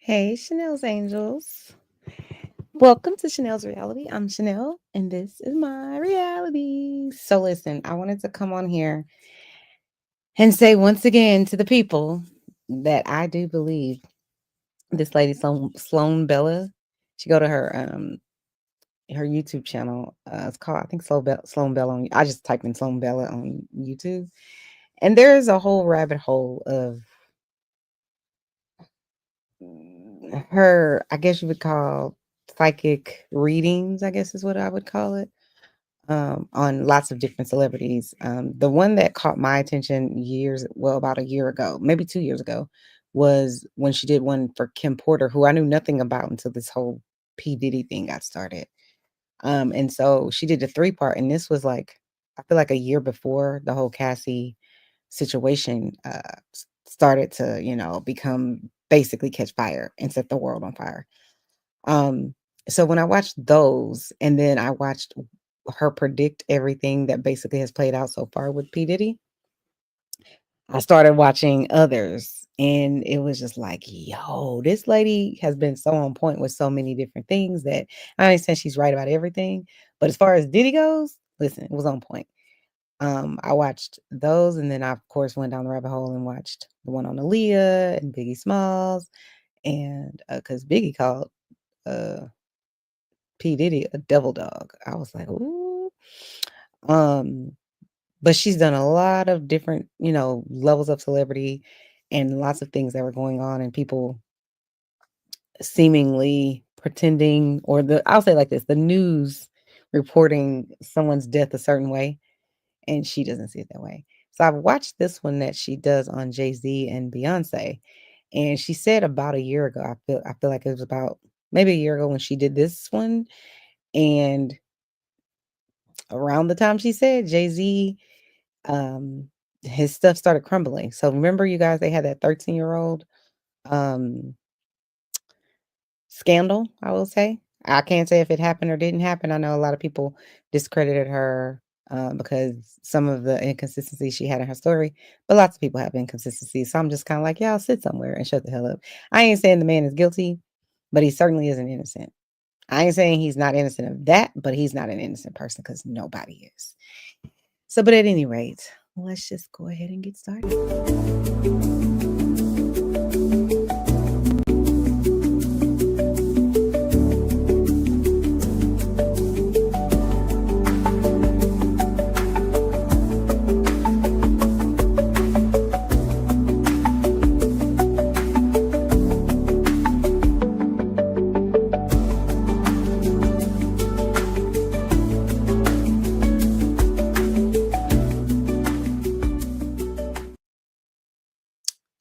Hey, Chanel's Angels. Welcome to Chanel's Reality. I'm Chanel, and this is my reality. So, listen, I wanted to come on here and say once again to the people that I do believe this lady, Sloan Bella, she go to her YouTube channel. It's called, I think, Sloan Bella. I just typed in Sloan Bella on YouTube, and there's a whole rabbit hole of her, I guess you would call psychic readings, I guess is what I would call it, on lots of different celebrities. The one that caught my attention about a year ago, maybe 2 years ago, was when she did one for Kim Porter, who I knew nothing about until this whole P. Diddy thing got started. And so she did a 3-part, and this was like, I feel like a year before the whole Cassie situation started to, become basically catch fire and set the world on fire. Um, so when I watched those, and then I watched her predict everything that basically has played out so far with P. Diddy, I started watching others, and it was just like, yo, this lady has been so on point with so many different things that I understand she's right about everything. But as far as Diddy goes, listen, it was on point. I watched those, and then I, of course, went down the rabbit hole and watched the one on Aaliyah and Biggie Smalls, and because Biggie called uh, P. Diddy a devil dog. I was like, ooh. Um, but she's done a lot of different, levels of celebrity and lots of things that were going on, and people seemingly pretending, or I'll say it like this, the news reporting someone's death a certain way, and she doesn't see it that way. So I've watched this one that she does on Jay-Z and Beyonce, and she said about a year ago, I feel like it was about maybe a year ago when she did this one, and around the time she said, Jay-Z, um, his stuff started crumbling. So remember, you guys, they had that 13-year-old um scandal, I will say. I can't say if it happened or didn't happen. I know a lot of people discredited her because some of the inconsistencies she had in her story, but lots of people have inconsistencies. So I'm just kind of like, y'all sit somewhere and shut the hell up. I ain't saying the man is guilty, but he certainly isn't innocent. I ain't saying he's not innocent of that, but he's not an innocent person because nobody is. So, but at any rate, let's just go ahead and get started.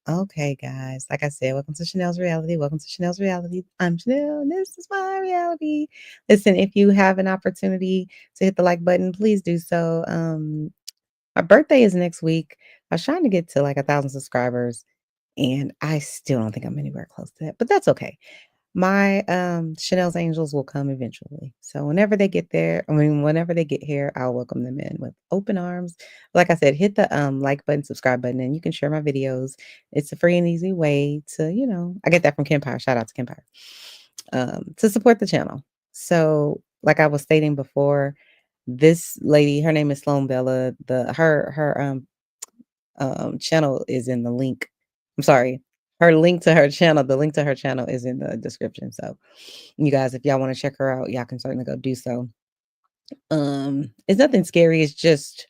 Okay, guys, like I said, welcome to Chanel's Reality. Welcome to Chanel's Reality. I'm Chanel, and this is my reality. Listen, if you have an opportunity to hit the like button, please do so. My birthday is next week. I was trying to get to like 1,000 subscribers, and I still don't think I'm anywhere close to that, but that's okay. My Chanel's Angels will come eventually. So whenever they get there, whenever they get here, I'll welcome them in with open arms. Like I said, hit the like button, subscribe button, and you can share my videos. It's a free and easy way to, I get that from Kempire. Shout out to Kempire. To support the channel. So, like I was stating before, this lady, her name is Sloan Bella. Her channel is in the link. I'm sorry. Her link to her channel, the link to her channel is in the description. So you guys, if y'all want to check her out, y'all can certainly go do so. It's nothing scary, it's just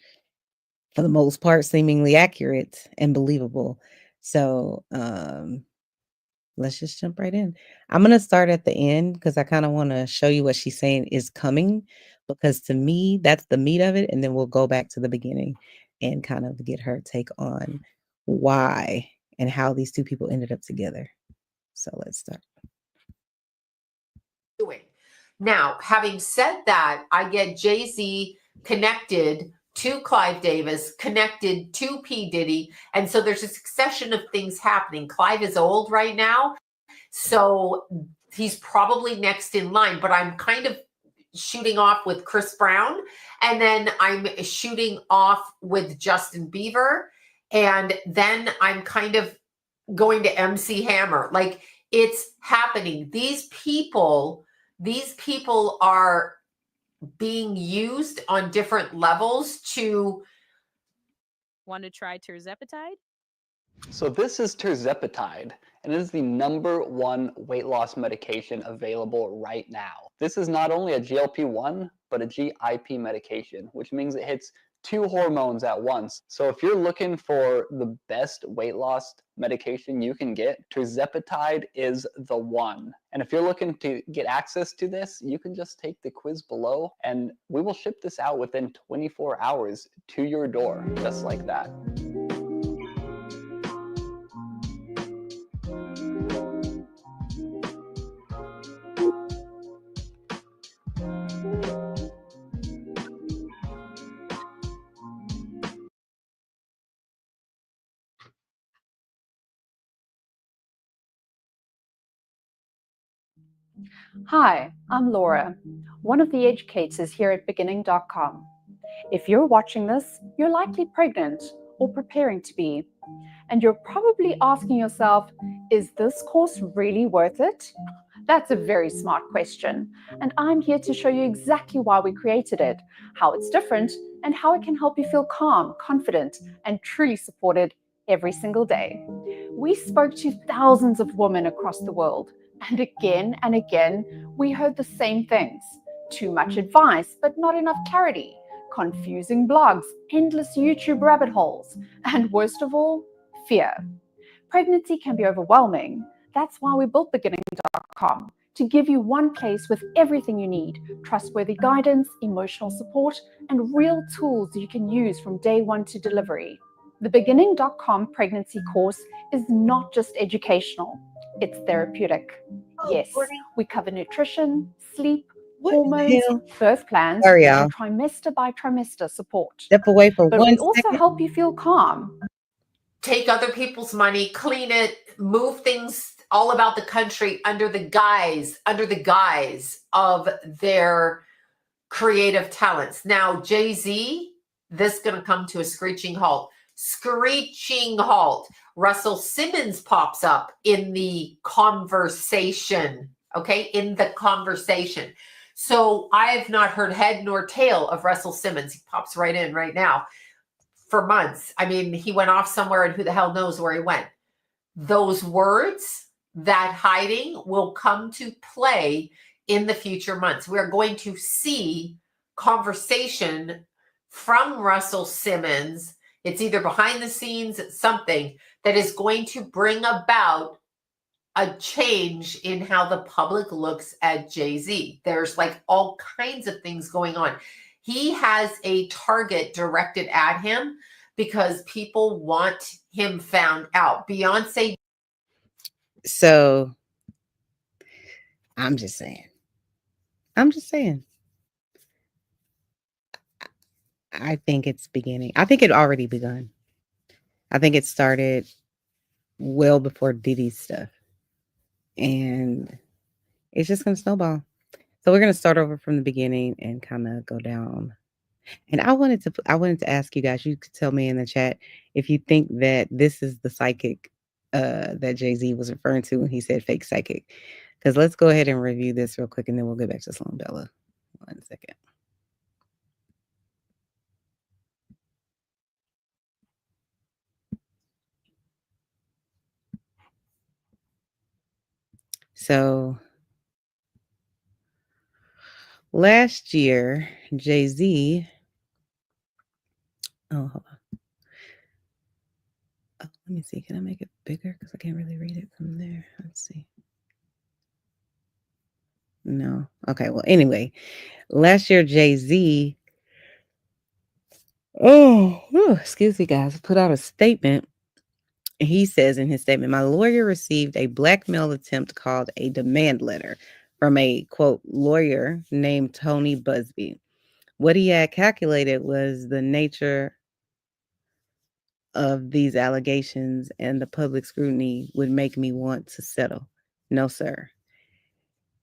for the most part seemingly accurate and believable. So let's just jump right in. I'm gonna start at the end because I kind of want to show you what she's saying is coming, because to me, that's the meat of it. And then we'll go back to the beginning and kind of get her take on why and how these two people ended up together. So let's start. Now, having said that, I get Jay-Z connected to Clive Davis, connected to P. Diddy. And so there's a succession of things happening. Clive is old right now, so he's probably next in line, but I'm kind of shooting off with Chris Brown, and then I'm shooting off with Justin Bieber, and then I'm kind of going to MC Hammer. Like, It's happening. These people are being used on different levels to. Want to try tirzepatide? So this is tirzepatide, and it is the #1 weight loss medication available right now. This is not only a GLP-1, but a GIP medication, which means it hits 2 hormones at once. So if you're looking for the best weight loss medication you can get, tirzepatide is the one. And if you're looking to get access to this, you can just take the quiz below, and we will ship this out within 24 hours to your door, just like that. Hi, I'm Laura, one of the educators here at beginning.com. If you're watching this, you're likely pregnant or preparing to be, and you're probably asking yourself, is this course really worth it? That's a very smart question, and I'm here to show you exactly why we created it, how it's different, and how it can help you feel calm, confident, and truly supported every single day. We spoke to thousands of women across the world, and again, we heard the same things. Too much advice, but not enough clarity. Confusing blogs, endless YouTube rabbit holes, and worst of all, fear. Pregnancy can be overwhelming. That's why we built beginning.com, to give you one place with everything you need, trustworthy guidance, emotional support, and real tools you can use from day one to delivery. The beginning.com pregnancy course is not just educational, it's therapeutic. Yes, we cover nutrition, sleep, hormones, birth plans, Sorry, y'all. and trimester by trimester support. Step away for But one we also second. help you feel calm. Take other people's money, clean it, move things all about the country under the guise of their creative talents. Now, Jayz, this is going to come to a screeching halt. Screeching halt. Russell Simmons pops up in the conversation. Okay, in the conversation. So I have not heard head nor tail of Russell Simmons. He pops right in right now. For months. I mean, he went off somewhere and who the hell knows where he went. Those words, that hiding will come to play in the future months. We're going to see conversation from Russell Simmons. It's either behind the scenes, something that is going to bring about a change in how the public looks at Jayz. There's like all kinds of things going on. He has a target directed at him because people want him found out. Beyonce. So I'm just saying. I think it's beginning. I think it already begun. I think it started well before Diddy's stuff. And it's just going to snowball. So we're going to start over from the beginning and kind of go down. And I wanted to ask you guys, you could tell me in the chat if you think that this is the psychic that Jayz was referring to when he said fake psychic. Because let's go ahead and review this real quick and then we'll get back to Sloan Bella. 1 second. So last year, Jayz. Oh, hold on. Oh, let me see. Can I make it bigger? Because I can't really read it from there. Let's see. No. Okay. Well, anyway, last year, Jayz. Excuse me, guys. Put out a statement. He says in his statement, my lawyer received a blackmail attempt called a demand letter from a, quote, lawyer named Tony Busby. What he had calculated was the nature of these allegations and the public scrutiny would make me want to settle. No, sir.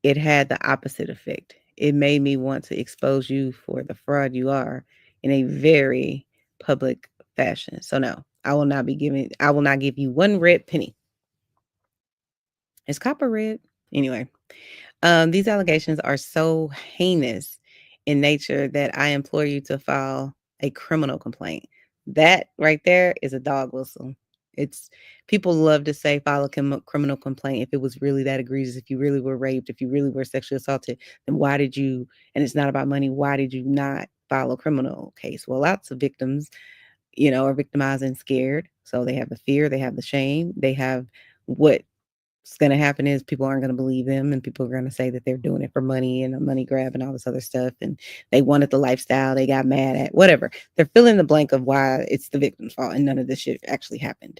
It had the opposite effect. It made me want to expose you for the fraud you are in a very public fashion. So no, I will not give you one red penny. Is copper red? Anyway, these allegations are so heinous in nature that I implore you to file a criminal complaint. That right there is a dog whistle. It's people love to say file a criminal complaint if it was really that egregious, if you really were raped, if you really were sexually assaulted, then why did you, and it's not about money, why did you not file a criminal case? Well, lots of victims, are victimized and scared. So they have the fear, they have the shame, they have what's going to happen is people aren't going to believe them and people are going to say that they're doing it for money and a money grab and all this other stuff. And they wanted the lifestyle, they got mad at whatever. They're filling the blank of why it's the victim's fault and none of this shit actually happened.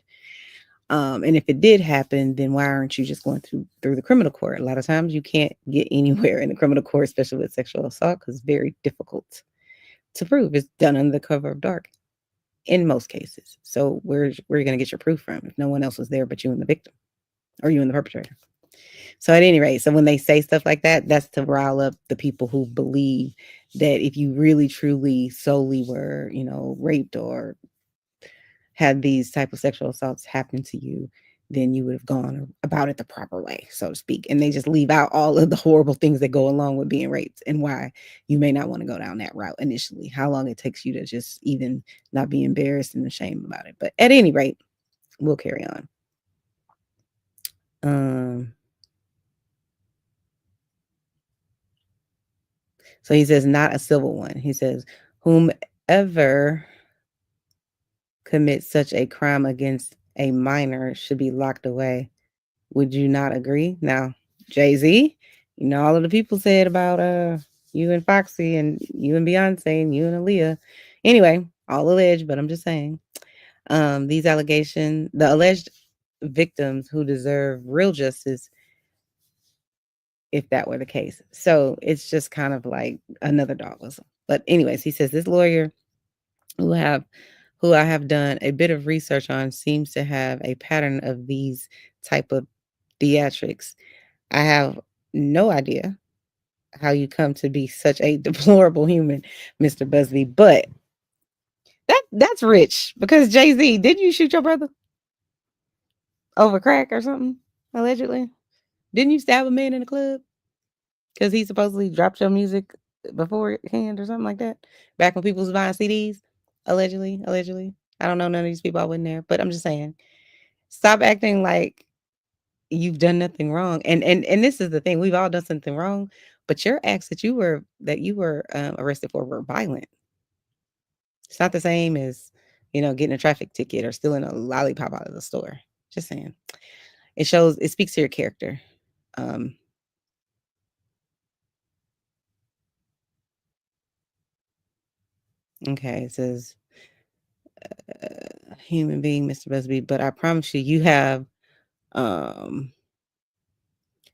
And if it did happen, then why aren't you just going through the criminal court? A lot of times you can't get anywhere in the criminal court, especially with sexual assault, because it's very difficult to prove. It's done under the cover of dark in most cases. So where are you going to get your proof from if no one else was there but you and the victim or you and the perpetrator? So at any rate, so when they say stuff like that, that's to rile up the people who believe that if you really, truly, solely were, raped or had these type of sexual assaults happen to you, then you would have gone about it the proper way, so to speak. And they just leave out all of the horrible things that go along with being raped and why you may not want to go down that route initially, how long it takes you to just even not be embarrassed and ashamed about it. But at any rate, we'll carry on. So he says, not a civil one. He says, whomever commits such a crime against a minor should be locked away. Would you not agree? Now, Jayz, all of the people said about you and Foxy and you and Beyonce and you and Aaliyah. Anyway, all alleged, but I'm just saying. These allegations, the alleged victims who deserve real justice, if that were the case. So it's just kind of like another dog whistle. But anyways, he says this lawyer who I have done a bit of research on seems to have a pattern of these type of theatrics. I have no idea how you come to be such a deplorable human, Mr. Busby, but that's rich because Jayz, didn't you shoot your brother over crack or something? Allegedly, didn't you stab a man in a club because he supposedly dropped your music beforehand or something like that? Back when people was buying CDs, allegedly. I don't know none of these people. I wasn't there, but I'm just saying, stop acting like you've done nothing wrong. And this is the thing: we've all done something wrong, but your acts that you were arrested for were violent. It's not the same as getting a traffic ticket or stealing a lollipop out of the store. Just saying, it speaks to your character. Okay, it says human being, Mr. Busby, but I promise you have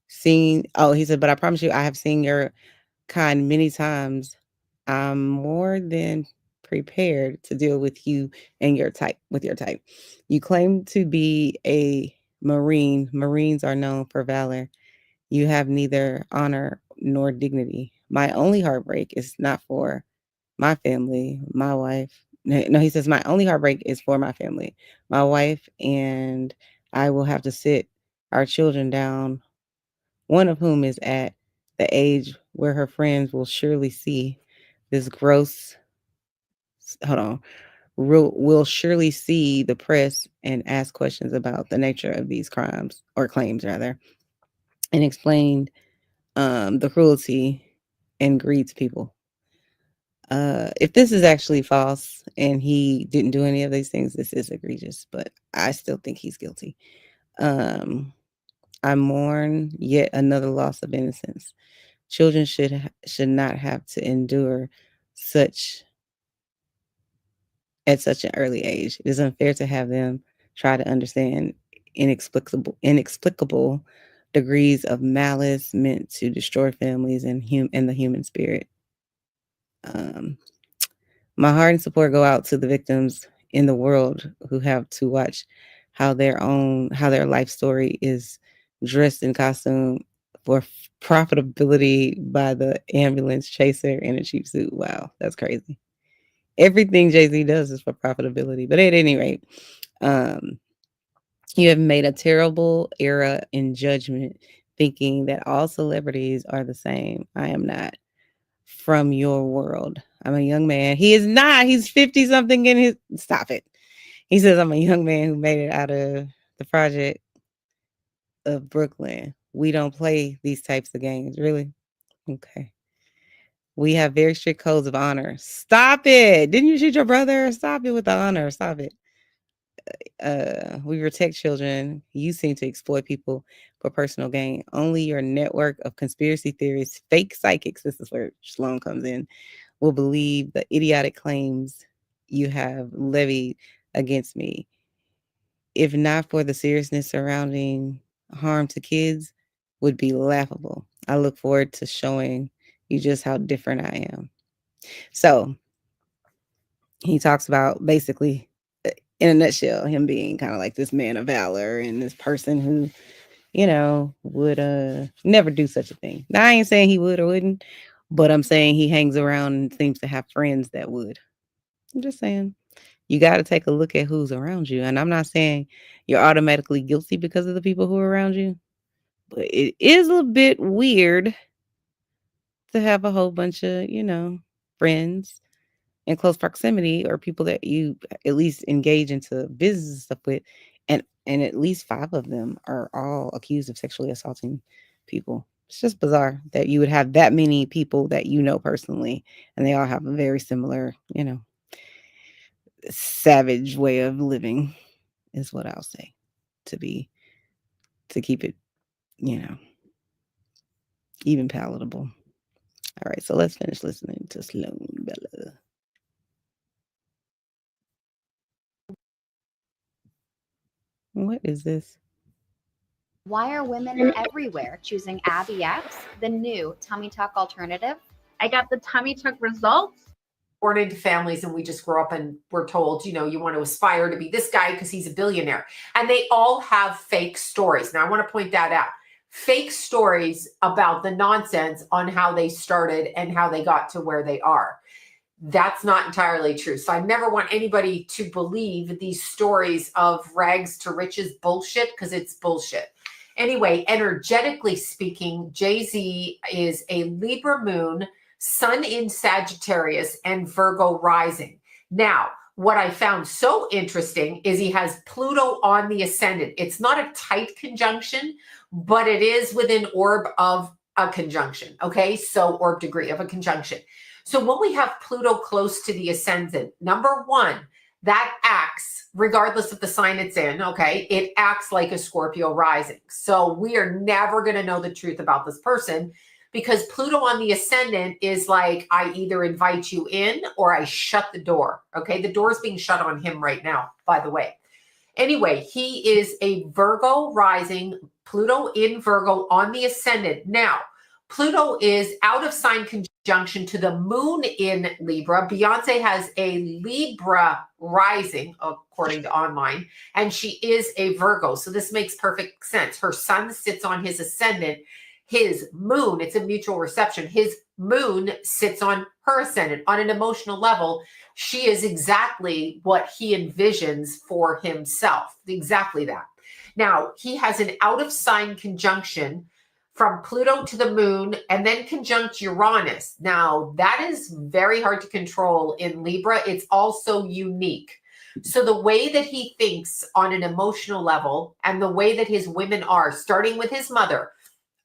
seen. Oh, he said, but I promise you, I have seen your kind many times. I'm more than prepared to deal with you and your type. You claim to be a Marine. Marines are known for valor. You have neither honor nor dignity. My only heartbreak is not for my family, my wife. No, he says, my only heartbreak is for my family, my wife, and I will have to sit our children down, one of whom is at the age where her friends will surely see this gross, will surely see the press and ask questions about the nature of these crimes, or claims rather, and explain the cruelty and greed to people. If this is actually false and he didn't do any of these things, this is egregious, but I still think he's guilty. I mourn yet another loss of innocence. Children should not have to endure at such an early age. It is unfair to have them try to understand inexplicable degrees of malice meant to destroy families and the human spirit. My heart and support go out to the victims in the world who have to watch how their life story is dressed in costume for profitability by the ambulance chaser in a cheap suit. Wow, that's crazy. Everything Jayz does is for profitability. But at any rate, You have made a terrible error in judgment, thinking that all celebrities are the same. I am not from your world. I'm a young man. He is not. He's 50 something in his. Stop it. He says, I'm a young man who made it out of the project of Brooklyn. We don't play these types of games. Really? Okay. We have very strict codes of honor. Stop it. Didn't you shoot your brother? Stop it with the honor. Stop it. We protect children. You seem to exploit people for personal gain. Only your network of conspiracy theorists, fake psychics, this is where SLOAN comes in, will believe the idiotic claims you have levied against me. If not for the seriousness surrounding harm to kids, would be laughable. I look forward to showing you just how different I am. So he talks about basically, in a nutshell, him being kind of like this man of valor and this person who, you know, would never do such a thing. Now, I ain't saying he would or wouldn't, but I'm saying he hangs around and seems to have friends that would. I'm just saying, you got to take a look at who's around you. And I'm not saying you're automatically guilty because of the people who are around you, but it is a bit weird to have a whole bunch of, you know, friends in close proximity or people that you at least engage into business and stuff with, and at least 5 of them are all accused of sexually assaulting people. It's just bizarre that you would have that many people that you know personally, and they all have a very similar, you know, savage way of living, is what I'll say, to keep it, you know, even palatable. All right, so let's finish listening to SLOAN Bella. What is this? Why are women everywhere choosing Abby X, the new tummy tuck alternative? I got the tummy tuck results. Born into families and we just grow up and we're told, you know, you want to aspire to be this guy because he's a billionaire. And they all have fake stories. Now, I want to point that out. Fake stories about the nonsense on how they started and how they got to where they are. That's not entirely true. So I never want anybody to believe these stories of rags to riches bullshit, because it's bullshit. Anyway, energetically speaking, Jayz is a Libra moon, Sun in Sagittarius, and Virgo rising. Now, what I found so interesting is he has Pluto on the ascendant. It's not a tight conjunction, but it is within orb of a conjunction. Okay, so orb degree of a conjunction. So when we have Pluto close to the ascendant, number one, that acts, regardless of the sign it's in, okay, it acts like a Scorpio rising. So we are never going to know the truth about this person, because Pluto on the ascendant is like, I either invite you in or I shut the door. Okay, the door is being shut on him right now, by the way. Anyway, he is a Virgo rising, Pluto in Virgo on the ascendant. Now, Pluto is out of sign conjunction to the moon in Libra. Beyonce has a Libra rising, according to online, and she is a Virgo. So this makes perfect sense. Her sun sits on his ascendant. His moon, it's a mutual reception. His moon sits on her ascendant. On an emotional level, she is exactly what he envisions for himself. Exactly that. Now, he has an out of sign conjunction from Pluto to the moon, and then conjunct Uranus. Now, that is very hard to control in Libra. It's also unique. So the way that he thinks on an emotional level, and the way that his women are, starting with his mother,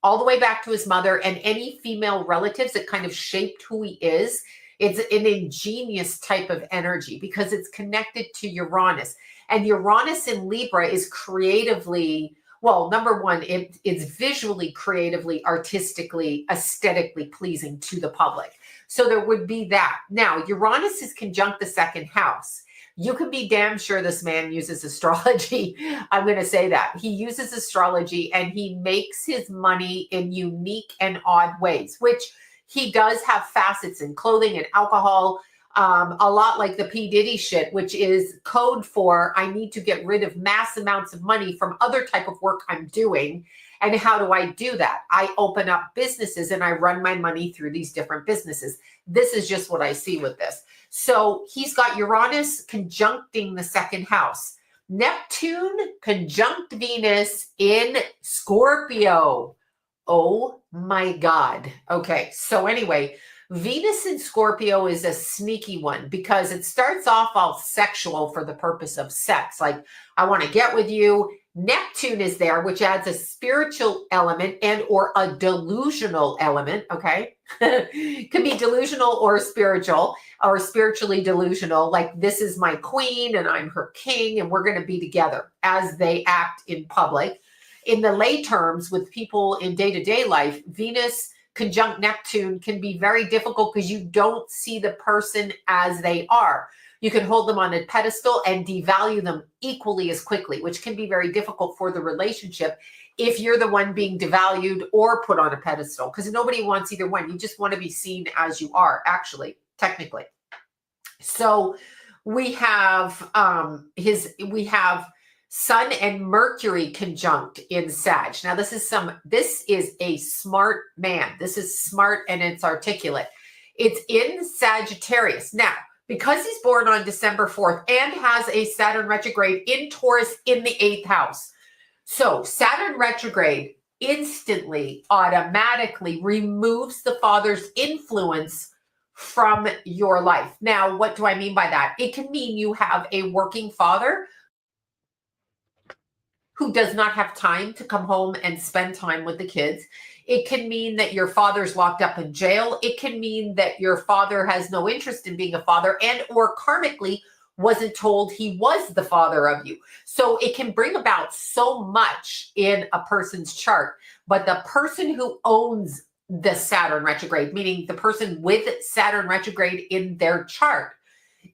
all the way back to his mother and any female relatives that kind of shaped who he is, it's an ingenious type of energy because it's connected to Uranus. And Uranus in Libra is creatively, well, number one, it's visually, creatively, artistically, aesthetically pleasing to the public. So there would be that. Now, Uranus is conjunct the second house. You can be damn sure this man uses astrology. I'm going to say that. He uses astrology and he makes his money in unique and odd ways, which he does have facets in clothing and alcohol. A lot like the P. Diddy shit, which is code for I need to get rid of mass amounts of money from other type of work I'm doing. And how do I do that? I open up businesses and I run my money through these different businesses. This is just what I see with this. So he's got Uranus conjuncting the second house. Neptune conjunct Venus in Scorpio. Oh my God. Okay. So anyway, Venus in Scorpio is a sneaky one because it starts off all sexual for the purpose of sex. Like, I want to get with you. Neptune is there, which adds a spiritual element and or a delusional element. Okay. Could be delusional or spiritual or spiritually delusional. Like, this is my queen and I'm her king and we're going to be together as they act in public. In the lay terms, with people in day-to-day life, Venus conjunct Neptune can be very difficult because you don't see the person as they are. You can hold them on a pedestal and devalue them equally as quickly, which can be very difficult for the relationship if you're the one being devalued or put on a pedestal, because nobody wants either one. You just want to be seen as you are, actually, technically. So we have Sun and Mercury conjunct in Sag. Now, this is a smart man. This is smart and it's articulate. It's in Sagittarius. Now, because he's born on December 4th and has a Saturn retrograde in Taurus in the 8th house. So Saturn retrograde instantly, automatically removes the father's influence from your life. Now, what do I mean by that? It can mean you have a working father who does not have time to come home and spend time with the kids. It can mean that your father's locked up in jail. It can mean that your father has no interest in being a father and or karmically wasn't told he was the father of you. So it can bring about so much in a person's chart. But the person who owns the Saturn retrograde, meaning the person with Saturn retrograde in their chart,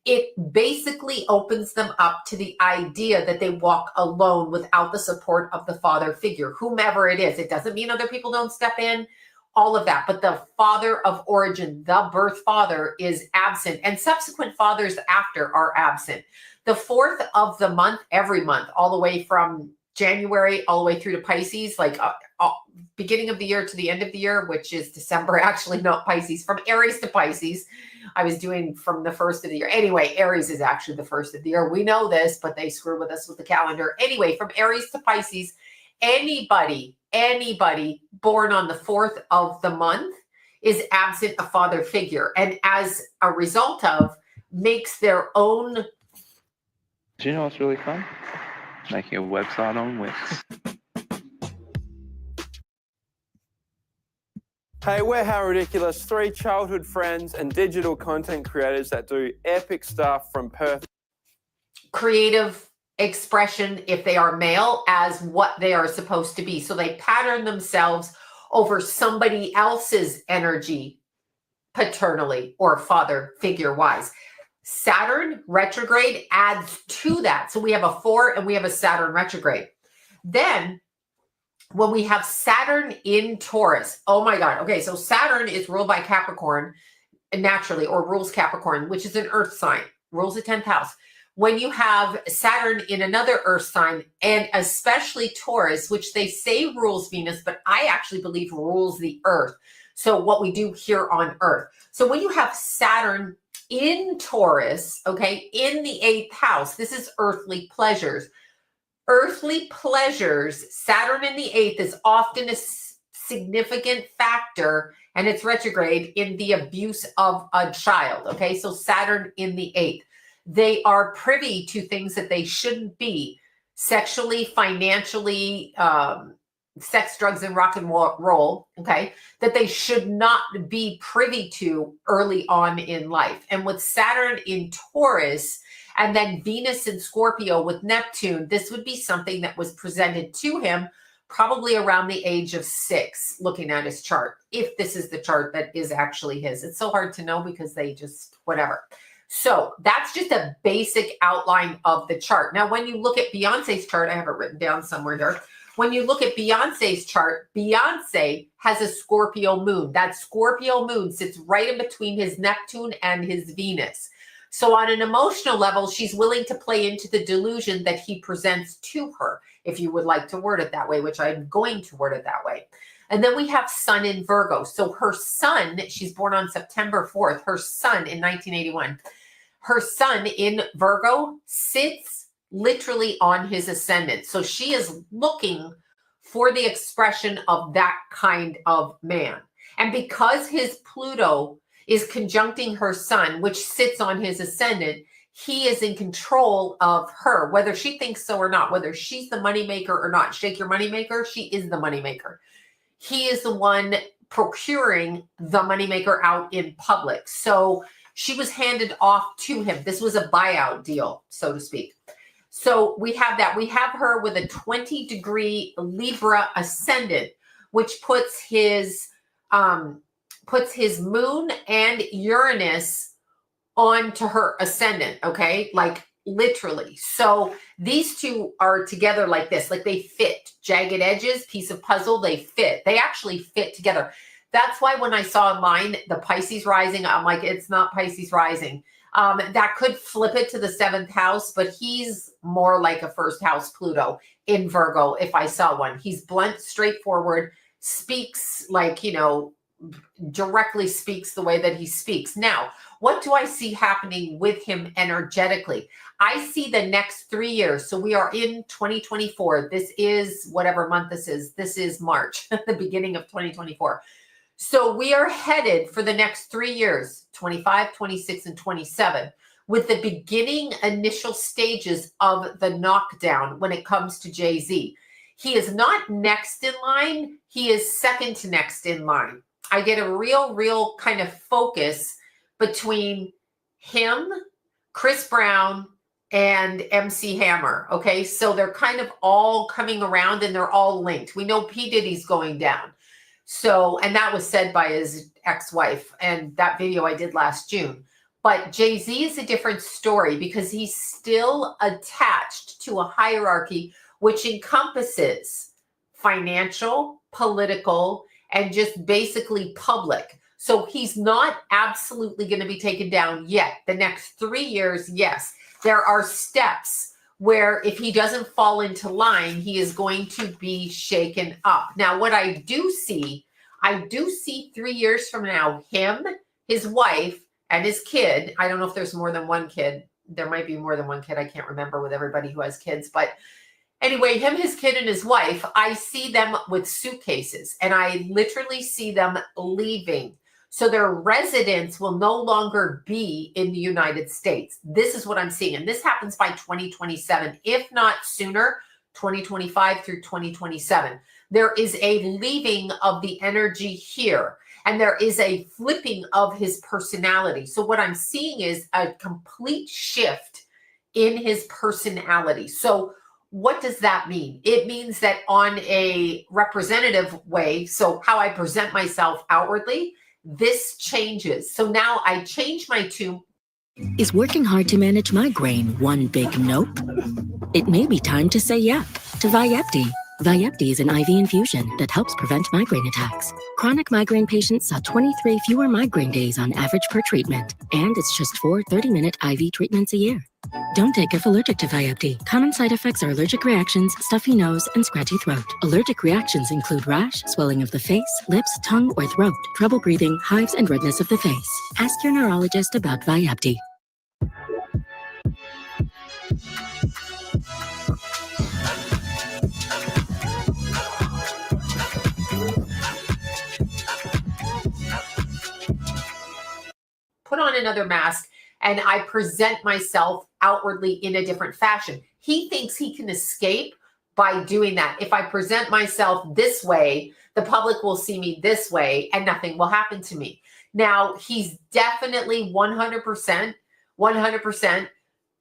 it basically opens them up to the idea that they walk alone without the support of the father figure, whomever it is. It doesn't mean other people don't step in, all of that. But the father of origin, the birth father, is absent, and subsequent fathers after are absent. The 4th of the month, every month, all the way from January, all the way through to Pisces, like beginning of the year to the end of the year, which is December, actually, not Pisces, from Aries to Pisces. I was doing from the 1st of the year. Anyway, Aries is actually the 1st of the year. We know this, but they screw with us with the calendar. Anyway, from Aries to Pisces, anybody born on the 4th of the month is absent a father figure. And as a result of, makes their own. Do you know what's really fun? Making a website on Wix. Hey, we're How Ridiculous, 3 childhood friends and digital content creators that do epic stuff from Perth. Creative expression, if they are male, as what they are supposed to be. So they pattern themselves over somebody else's energy, paternally or father figure wise. Saturn retrograde adds to that. So we have a 4 and we have a Saturn retrograde. Then when we have Saturn in Taurus, oh my God. Okay, so Saturn is ruled by Capricorn naturally, or rules Capricorn, which is an earth sign, rules the 10th house. When you have Saturn in another earth sign, and especially Taurus, which they say rules Venus, but I actually believe rules the earth. So what we do here on earth. So when you have Saturn in Taurus, okay, in the 8th house, this is earthly pleasures. Earthly pleasures, Saturn in the 8th is often a significant factor, and it's retrograde in the abuse of a child. Okay, so Saturn in the 8th. They are privy to things that they shouldn't be sexually, financially, sex, drugs, and rock and roll, okay, that they should not be privy to early on in life. And with Saturn in Taurus, and then Venus in Scorpio with Neptune, this would be something that was presented to him probably around the age of 6, looking at his chart, if this is the chart that is actually his. It's so hard to know because they just, whatever. So that's just a basic outline of the chart. Now, when you look at Beyonce's chart, I have it written down somewhere here. When you look at Beyonce's chart, Beyonce has a Scorpio moon. That Scorpio moon sits right in between his Neptune and his Venus. So on an emotional level, she's willing to play into the delusion that he presents to her, if you would like to word it that way, which I'm going to word it that way. And then we have Sun in Virgo. So her sun, she's born on September 4th, her sun in 1981, her sun in Virgo sits literally on his ascendant. So she is looking for the expression of that kind of man. And because his Pluto is conjuncting her sun, which sits on his ascendant, he is in control of her, whether she thinks so or not, whether she's the moneymaker or not. Shake your moneymaker, she is the moneymaker. He is the one procuring the moneymaker out in public. So she was handed off to him. This was a buyout deal, so to speak. So we have that. We have her with a 20-degree Libra ascendant, which puts his moon and Uranus onto her ascendant, okay? Like literally. So these two are together like this, like they fit. Jagged edges, piece of puzzle, they fit. They actually fit together. That's why when I saw mine, the Pisces rising, I'm like, it's not Pisces rising. That could flip it to the 7th house, but he's more like a 1st house Pluto in Virgo if I saw one. He's blunt, straightforward, speaks like, you know, directly speaks the way that he speaks. Now, what do I see happening with him energetically? I see the next 3 years. So we are in 2024. This is whatever month this is. This is March, the beginning of 2024. So we are headed for the next 3 years, 25, 26, and 27, with the beginning initial stages of the knockdown when it comes to Jay-Z. He is not next in line. He is second to next in line. I get a real kind of focus between him, Chris Brown, and MC Hammer. Okay, so they're kind of all coming around and they're all linked. We know P. Diddy's going down. So, and that was said by his ex-wife, and that video I did last June. But Jay-Z is a different story because he's still attached to a hierarchy which encompasses financial, political, and just basically public. So he's not absolutely going to be taken down yet. The next 3 years, yes, there are steps where if he doesn't fall into line, he is going to be shaken up. Now, what I do see 3 years from now, him, his wife, and his kid. I don't know if there's more than one kid. There might be more than one kid. I can't remember with everybody who has kids. But anyway, him, his kid, and his wife, I see them with suitcases. And I literally see them leaving. So their residence will no longer be in the United States. This is what I'm seeing. And this happens by 2027, if not sooner, 2025 through 2027. There is a leaving of the energy here. And there is a flipping of his personality. So what I'm seeing is a complete shift in his personality. So what does that mean? It means that on a representative way, so how I present myself outwardly, this changes. So now I change my tune. Is working hard to manage migraine one big nope? It may be time to say yep to Vyepti. Vyepti is an IV infusion that helps prevent migraine attacks. Chronic migraine patients saw 23 fewer migraine days on average per treatment, and it's just 4 30-minute IV treatments a year. Don't take if allergic to Vyepti. Common side effects are allergic reactions, stuffy nose, and scratchy throat. Allergic reactions include rash, swelling of the face, lips, tongue, or throat, trouble breathing, hives, and redness of the face. Ask your neurologist about Vyepti. Put on another mask, and I present myself outwardly in a different fashion. He thinks he can escape by doing that. If I present myself this way, the public will see me this way and nothing will happen to me. Now, he's definitely 100%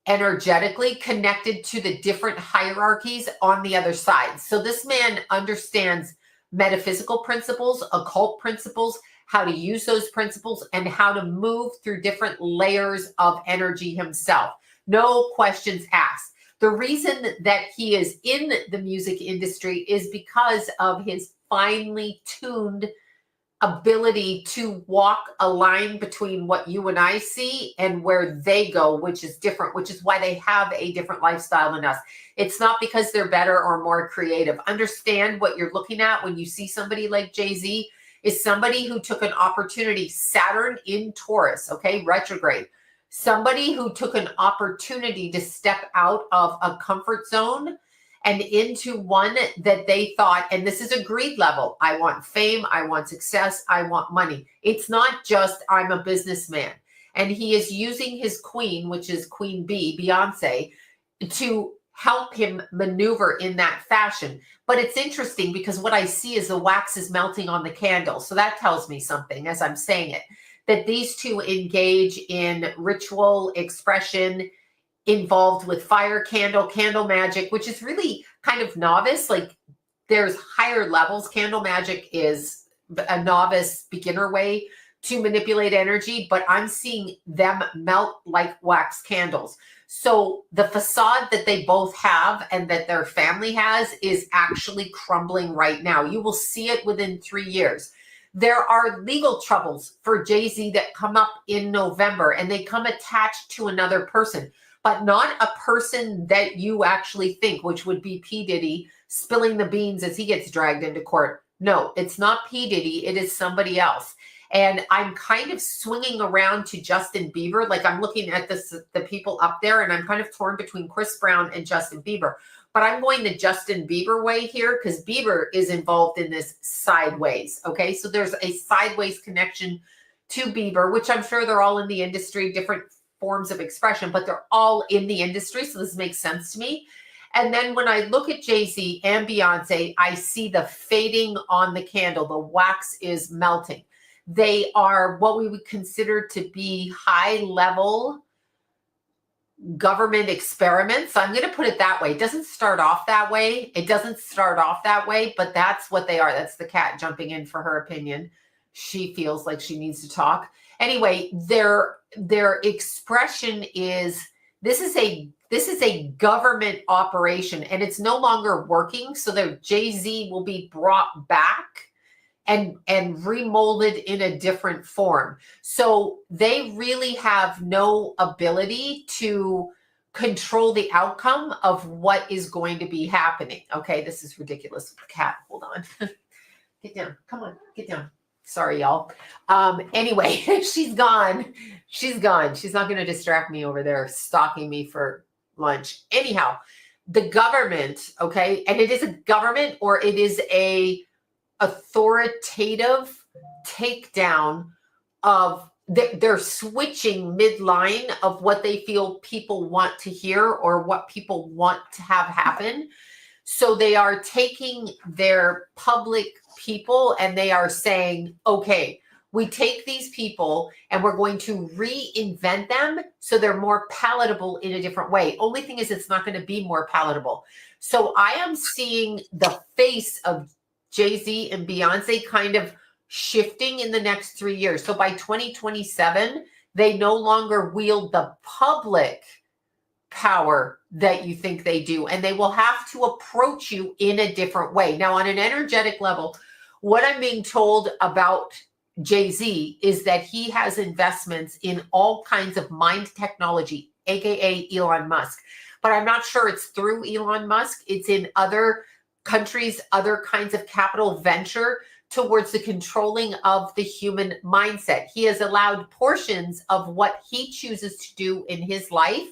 energetically connected to the different hierarchies on the other side. So this man understands metaphysical principles, occult principles, how to use those principles, and how to move through different layers of energy himself. No questions asked. The reason that he is in the music industry is because of his finely tuned ability to walk a line between what you and I see and where they go, which is different, which is why they have a different lifestyle than us. It's not because they're better or more creative. Understand what you're looking at when you see somebody like Jay-Z is somebody who took an opportunity. Saturn in Taurus, okay, retrograde. somebody who took an opportunity to step out of a comfort zone and into one that they thought, and this is a greed level. I want fame. I want success. I want money. It's not just I'm a businessman. And he is using his queen, which is Queen B, Beyonce, to help him maneuver in that fashion. But it's interesting because what I see is the wax is melting on the candle. So that tells me something as I'm saying it, that these two engage in ritual expression, involved with fire, candle magic, which is really kind of novice. Like there's higher levels. Candle magic is a novice beginner way to manipulate energy, but I'm seeing them melt like wax candles. So the facade that they both have and that their family has is actually crumbling right now. You will see it within 3 years. There are legal troubles for Jay-Z that come up in November, and they come attached to another person, but not a person that you actually think, which would be P. Diddy spilling the beans as he gets dragged into court. No, it's not P. Diddy. It is somebody else. And I'm kind of swinging around to Justin Bieber. Like I'm looking at the people up there, and I'm kind of torn between Chris Brown and Justin Bieber. But I'm going the Justin Bieber way here because Bieber is involved in this sideways. Okay, so there's a sideways connection to Bieber, which I'm sure they're all in the industry, different forms of expression, but they're all in the industry. So this makes sense to me. And then when I look at Jay-Z and Beyonce, I see the fading on the candle. The wax is melting. They are what we would consider to be high-level government experiments. I'm going to put it that way. It doesn't start off that way. But that's what they are. That's the cat jumping in for her opinion. She feels like she needs to talk. Anyway, their expression is this is a government operation, and it's no longer working. So their Jay-Z will be brought back and remolded in a different form. So they really have no ability to control the outcome of what is going to be happening. Okay, this is ridiculous. Cat, hold on. Get down. Come on, get down. Sorry, y'all. Anyway, she's gone. She's gone. She's not going to distract me over there stalking me for lunch. Anyhow, the government, okay, and it is a government or it is a authoritative takedown of they're switching midline of what they feel people want to hear or what people want to have happen. So they are taking their public people and they are saying, okay, we take these people and we're going to reinvent them so they're more palatable in a different way. Only thing is it's not going to be more palatable. So I am seeing the face of Jay-Z and Beyonce kind of shifting in the next 3 years. So by 2027, they no longer wield the public power that you think they do, and they will have to approach you in a different way. Now, on an energetic level, what I'm being told about Jay-Z is that he has investments in all kinds of mind technology, aka Elon Musk. But I'm not sure it's through Elon Musk. It's in other countries, other kinds of capital venture towards the controlling of the human mindset. He has allowed portions of what he chooses to do in his life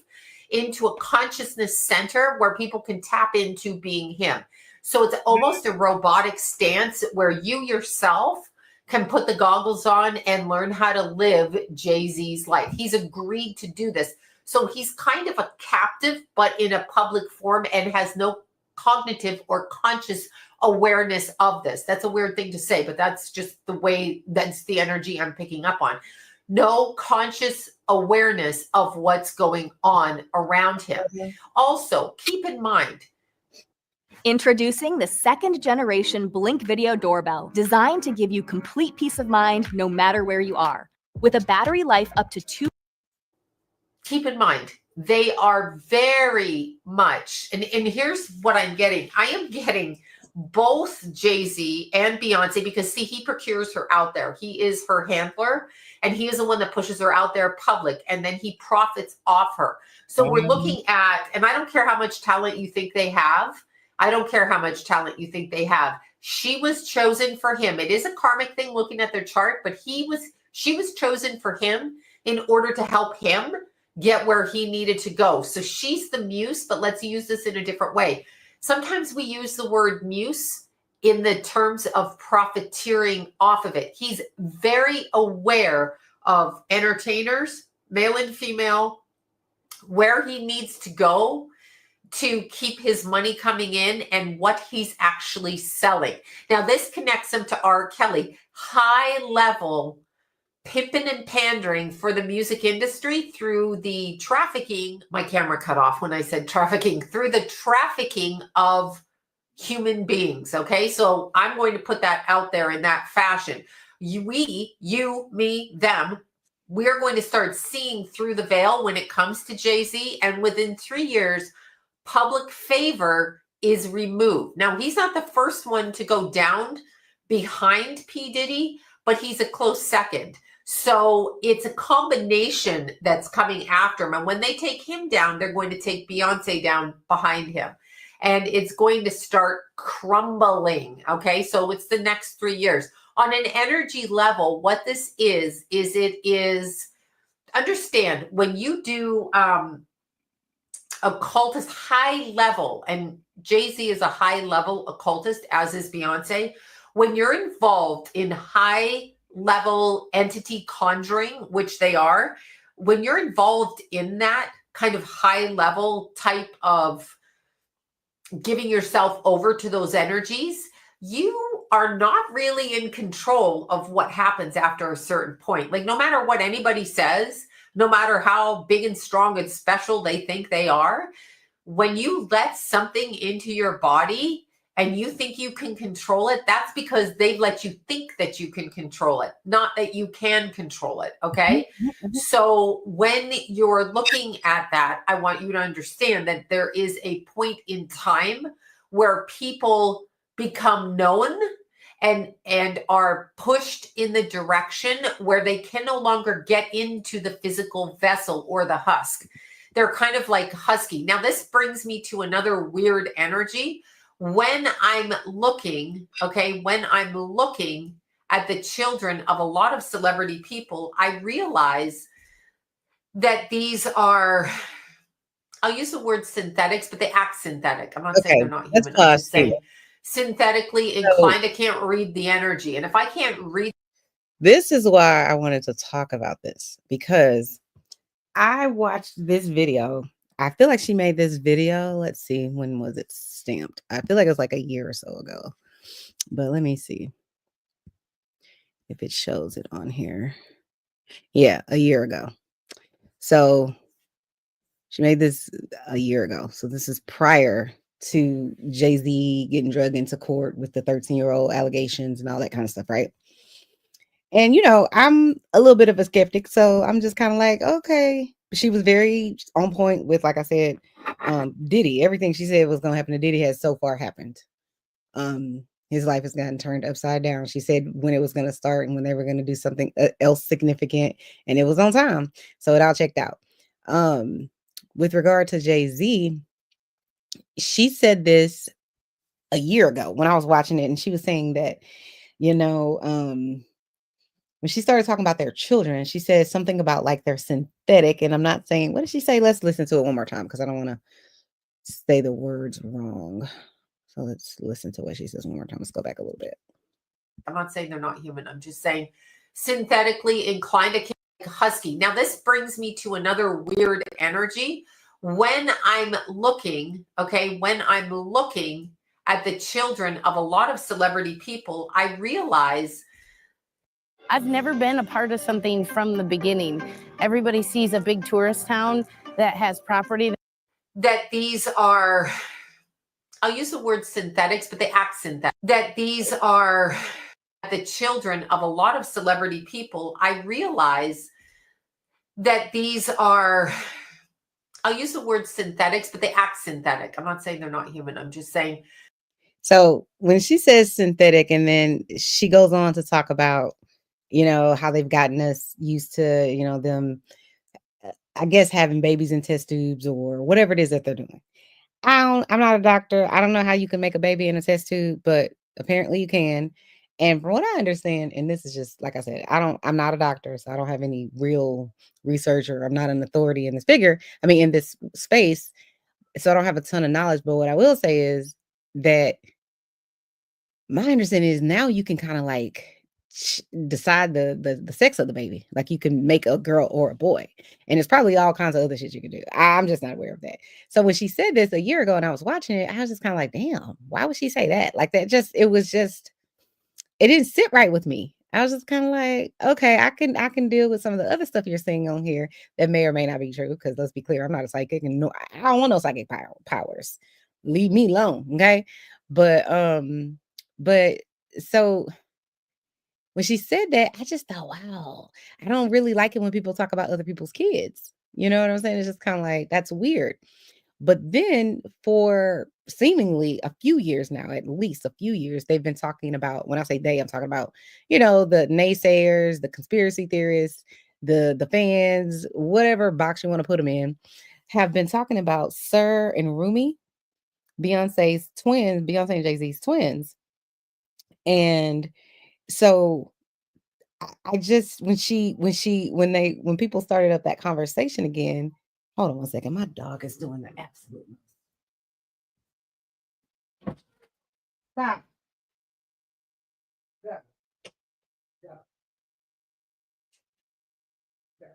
into a consciousness center where people can tap into being him. So it's almost a robotic stance where you yourself can put the goggles on and learn how to live Jay-Z's life. He's agreed to do this. So he's kind of a captive, but in a public form and has no cognitive or conscious awareness of this. That's a weird thing to say, but that's just the way, that's the energy I'm picking up on. No conscious awareness of what's going on around him. Okay. Also, keep in mind, introducing the second generation Blink Video Doorbell, designed to give you complete peace of mind no matter where you are. With a battery life up to 2. Keep in mind, they are very much, and here's what I'm getting. I am getting both Jay-Z and Beyonce because, see, he procures her out there. He is her handler, and he is the one that pushes her out there public, and then he profits off her. So we're looking at, and I don't care how much talent you think they have. I don't care how much talent you think they have. She was chosen for him. It is a karmic thing looking at their chart, but she was chosen for him in order to help him get where he needed to go. So she's the muse, but let's use this in a different way. Sometimes we use the word muse in the terms of profiteering off of it. He's very aware of entertainers, male and female, where he needs to go to keep his money coming in and what he's actually selling. Now, this connects him to R. Kelly, high level pimping and pandering for the music industry through the trafficking. My camera cut off when I said trafficking, through the trafficking of human beings. Okay, so I'm going to put that out there in that fashion. We, you, me, them, we're going to start seeing through the veil when it comes to Jay-Z, and within 3 years, public favor is removed. Now, he's not the first one to go down behind P. Diddy, but he's a close second. So it's a combination that's coming after him. And when they take him down, they're going to take Beyonce down behind him. And it's going to start crumbling. Okay, so it's the next 3 years. On an energy level, what this is it is, understand, when you do occultist high level, and Jay-Z is a high level occultist, as is Beyonce. When you're involved in high level entity conjuring, which they are, when you're involved in that kind of high level type of giving yourself over to those energies, you are not really in control of what happens after a certain point. Like, no matter what anybody says, no matter how big and strong and special they think they are, when you let something into your body and you think you can control it, that's because they've let you think that you can control it, not that you can control it. Okay. So when you're looking at that, I want you to understand that there is a point in time where people become known and are pushed in the direction where they can no longer get into the physical vessel or the husk. They're kind of like husky. Now, this brings me to another weird energy. When I'm looking, when I'm looking at the children of a lot of celebrity people, I realize that these are, I'll use the word synthetics, but they act synthetic. I'm not saying they're not human. I'm just saying synthetically inclined. I can't read the energy. And if I can't read. This is why I wanted to talk about this, because I watched this video. I feel like she made this video. Let's see, when was it stamped? I feel like it was like a year or so ago. But let me see if it shows it on here. Yeah, a year ago. So she made this a year ago. So this is prior to Jay-Z getting drugged into court with the 13-year-old allegations and all that kind of stuff, right? And, you know, I'm a little bit of a skeptic, so I'm just kind of like, okay. She was very on point with, like I said, Diddy. Everything she said was going to happen to Diddy has so far happened. His life has gotten turned upside down. She said when it was going to start and when they were going to do something else significant, and it was on time. So it all checked out. With regard to Jay-Z, she said this a year ago when I was watching it, and she was saying that, you know, when she started talking about their children, she said something about like they're synthetic. And I'm not saying, what did she say? Let's listen to it one more time, because I don't want to say the words wrong. So let's listen to what she says one more time. Let's go back a little bit. I'm not saying they're not human. I'm just saying synthetically inclined to husky. Now, this brings me to another weird energy. When I'm looking, when I'm looking at the children of a lot of celebrity people, I realize I've never been a part of something from the beginning. Everybody sees a big tourist town that has property. That these are, I'll use the word synthetics, but they act synthetic. That these are the children of a lot of celebrity people. I realize that these are, I'll use the word synthetics, but they act synthetic. I'm not saying they're not human. I'm just saying. So when she says synthetic, and then she goes on to talk about, you know, how they've gotten us used to, you know, them, I guess, having babies in test tubes or whatever it is that they're doing. I'm not a doctor. I don't know how you can make a baby in a test tube, but apparently you can. And from what I understand, and this is just like I said, I'm not a doctor, so I don't have any real research, or I'm not an authority in in this space. So I don't have a ton of knowledge. But what I will say is that my understanding is now you can kind of like decide the sex of the baby. Like you can make a girl or a boy, and it's probably all kinds of other shit you can do. I'm just not aware of that. So when she said this a year ago and I was watching it, I was just kind of like, damn, why would she say that? Like that it didn't sit right with me. I was just kind of like, okay, I can deal with some of the other stuff you're saying on here that may or may not be true. Because let's be clear, I'm not a psychic, and no, I don't want no psychic powers. Leave me alone, okay? But so when she said that, I just thought, wow, I don't really like it when people talk about other people's kids. You know what I'm saying? It's just kind of like that's weird. But then for seemingly a few years now, at least a few years, they've been talking about, when I say they, I'm talking about, the naysayers, the conspiracy theorists, the fans, whatever box you want to put them in, have been talking about Sir and Rumi, Beyonce's twins, Beyonce and Jay-Z's twins. And so I just when people started up that conversation again, hold on one second. My dog is doing the absolute stop. Yeah. Yeah. Yeah.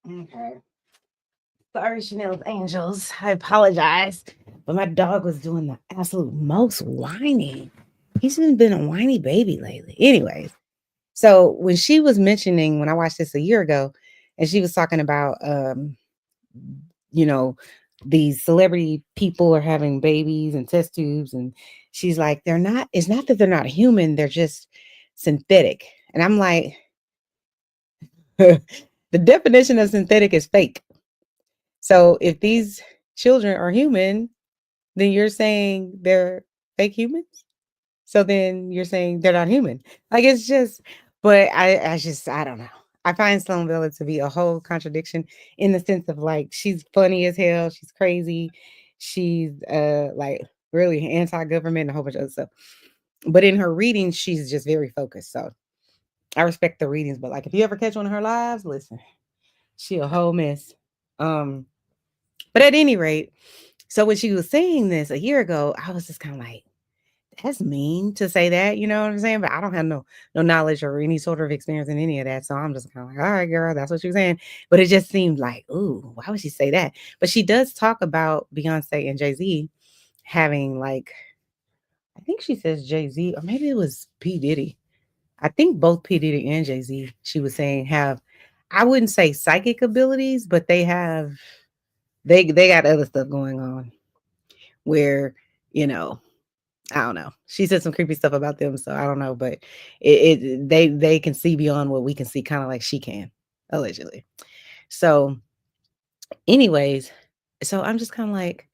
Okay. Sorry, Chanel's angels. I apologize. But my dog was doing the absolute most whining. He's been a whiny baby lately. Anyways, so when she was mentioning, when I watched this a year ago, and she was talking about you know, these celebrity people are having babies and test tubes, and she's like, it's not that they're not human, they're just synthetic. And I'm like, the definition of synthetic is fake. So if these children are human, then you're saying they're fake humans. So then you're saying they're not human. Like it's just, but I don't know. I find Sloan Villa to be a whole contradiction in the sense of like she's funny as hell, she's crazy, she's like really anti-government and a whole bunch of other stuff. But in her readings, she's just very focused. So I respect the readings, but like if you ever catch one of her lives, listen, she a whole mess. But at any rate, so when she was saying this a year ago, I was just kind of like, that's mean to say that, you know what I'm saying? But I don't have no knowledge or any sort of experience in any of that. So I'm just kind of like, all right, girl, that's what you're saying. But it just seemed like, ooh, why would she say that? But she does talk about Beyonce and Jay-Z having like, I think she says Jay-Z, or maybe it was P. Diddy. I think both P. Diddy and Jay-Z, she was saying, have, I wouldn't say psychic abilities, but they got other stuff going on where, I don't know. She said some creepy stuff about them, so I don't know, but they can see beyond what we can see, kind of like she can, allegedly. So, anyways, so I'm just kind of like,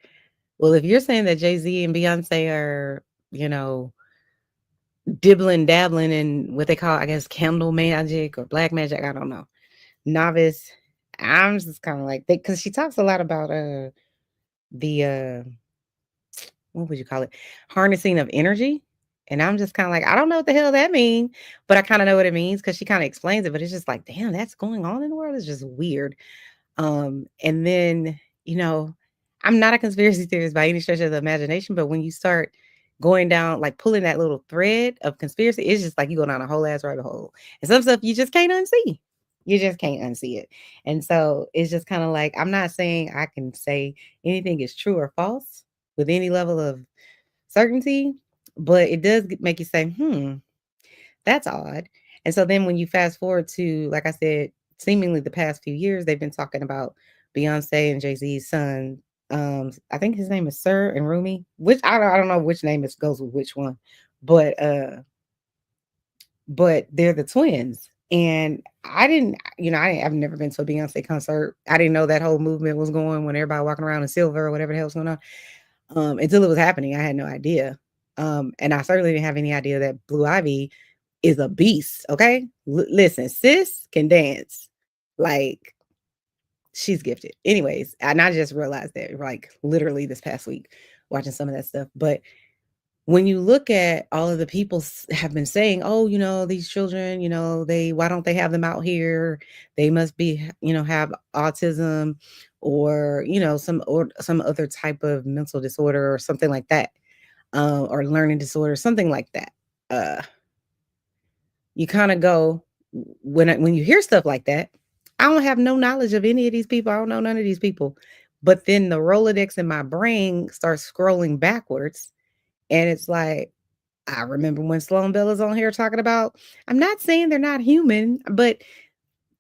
well, if you're saying that Jay-Z and Beyonce are, dibbling, dabbling in what they call, I guess, candle magic or black magic, I don't know, novice, I'm just kind of like, because she talks a lot about the what would you call it? Harnessing of energy. And I'm just kind of like, I don't know what the hell that means, but I kind of know what it means because she kind of explains it. But it's just like, damn, that's going on in the world. It's just weird. And then I'm not a conspiracy theorist by any stretch of the imagination, but when you start going down, like pulling that little thread of conspiracy, it's just like you go down a whole ass rabbit hole. And some stuff you just can't unsee. You just can't unsee it. And so it's just kind of like, I'm not saying I can say anything is true or false with any level of certainty, but it does make you say, that's odd. And so then when you fast forward to, like I said, seemingly the past few years, they've been talking about Beyonce and Jay-Z's son. I think his name is Sir and Rumi, which I don't know which name goes with which one, but they're the twins. And I've never been to a Beyonce concert. I didn't know that whole movement was going when everybody walking around in silver or whatever the hell was going on. Until it was happening, I had no idea. And I certainly didn't have any idea that Blue Ivy is a beast. Okay. Listen, sis can dance. Like, she's gifted. Anyways, and I just realized that like literally this past week watching some of that stuff. But when you look at all of the people have been saying, oh, these children, why don't they have them out here? They must be, have autism or, some other type of mental disorder or something like that, or learning disorder, something like that. You kind of go, when you hear stuff like that, I don't have no knowledge of any of these people. I don't know none of these people. But then the Rolodex in my brain starts scrolling backwards. And it's like, I remember when SLOAN Bella's on here talking about, I'm not saying they're not human, but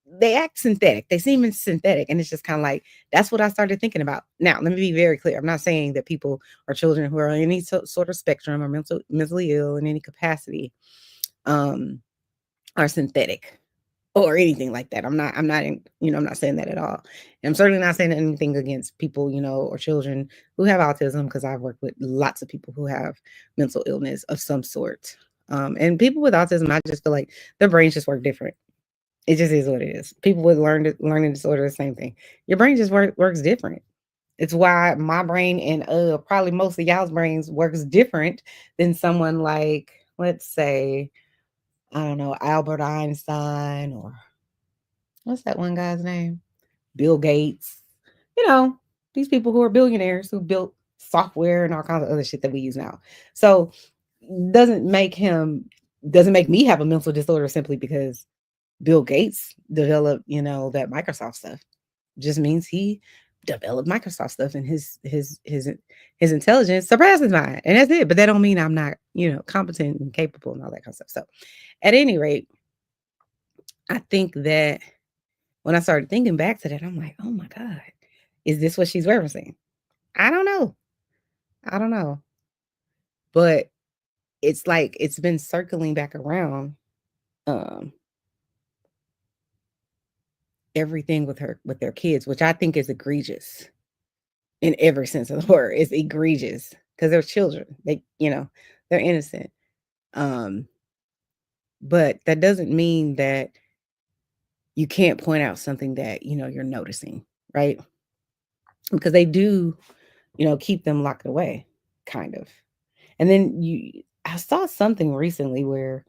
they act synthetic. They seem synthetic. And it's just kind of like, that's what I started thinking about. Now, let me be very clear. I'm not saying that people or children who are on any sort of spectrum or mentally ill in any capacity are synthetic or anything like that. I'm not saying that at all. And I'm certainly not saying anything against people, or children who have autism, because I've worked with lots of people who have mental illness of some sort. And people with autism, I just feel like their brains just work different. It just is what it is. People with learning disorder, the same thing. Your brain just works different. It's why my brain and probably most of y'all's brains works different than someone like, let's say, I don't know, Albert Einstein, or what's that one guy's name? Bill Gates. These people who are billionaires who built software and all kinds of other shit that we use now. So doesn't make me have a mental disorder simply because Bill Gates developed, that Microsoft stuff. Just means he developed Microsoft stuff and his intelligence surpasses mine. And that's it. But that don't mean I'm not, competent and capable and all that kind of stuff. So at any rate, I think that when I started thinking back to that, I'm like, oh my God, is this what she's referencing? I don't know. But it's like, it's been circling back around everything with their kids, which I think is egregious in every sense of the word. It's egregious because they're children. They, they're innocent. But that doesn't mean that you can't point out something that, you're noticing, right? Because they do, keep them locked away, kind of. And then I saw something recently where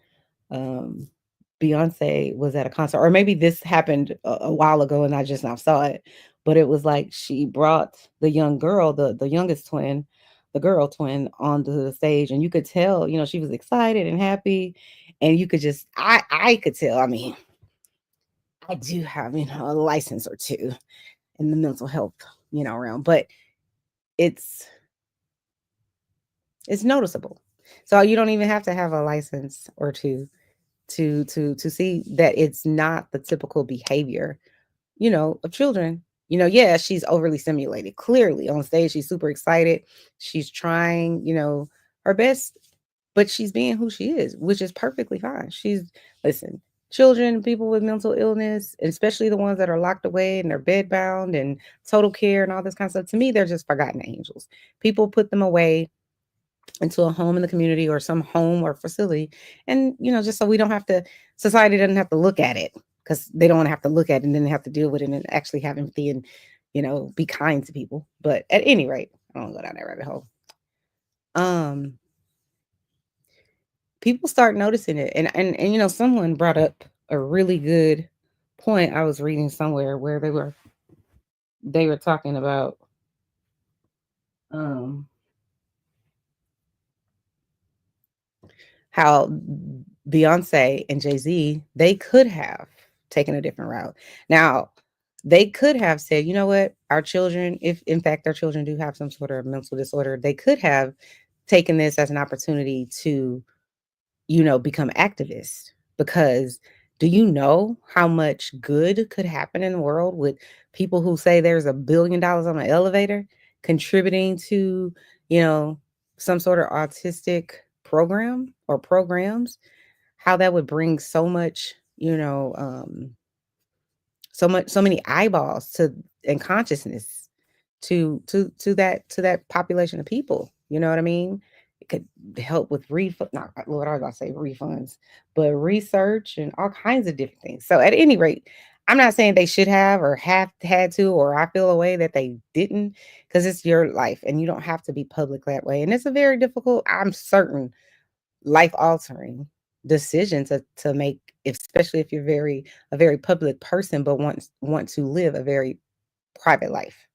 Beyonce was at a concert, or maybe this happened a while ago and I just now saw it, but it was like she brought the young girl, the youngest twin, the girl twin, onto the stage, and you could tell, she was excited and happy, and you could just, I could tell. I mean, I do have, a license or two in the mental health, realm, but it's noticeable. So you don't even have to have a license or two to see that it's not the typical behavior, of children. Yeah, she's overly stimulated. Clearly on stage, she's super excited. She's trying, her best, but she's being who she is, which is perfectly fine. Listen, children, people with mental illness, especially the ones that are locked away and they're bedbound and total care and all this kind of stuff. To me, they're just forgotten angels. People put them away into a home in the community or some home or facility. And, just so we don't have to, society doesn't have to look at it, because they don't want to have to look at it and then have to deal with it and actually have empathy and, be kind to people. But at any rate, I don't go down that rabbit hole. People start noticing it. And someone brought up a really good point I was reading somewhere where they were talking about How Beyonce and Jay-Z, they could have taken a different route. Now, they could have said, you know what, our children, if in fact their children do have some sort of mental disorder, they could have taken this as an opportunity to, become activists. Because do you know how much good could happen in the world with people who say there's $1 billion on an elevator contributing to, some sort of autistic program or programs? How that would bring so much, so many eyeballs to and consciousness to that population of people. You know what I mean? It could help with refund, not Lord, I was about to say refunds, but research and all kinds of different things. So at any rate, I'm not saying they should have or have had to, or I feel a way that they didn't, because it's your life and you don't have to be public that way. And it's a very difficult, I'm certain, life altering decision to make, especially if you're a very public person, but want to live a very private life,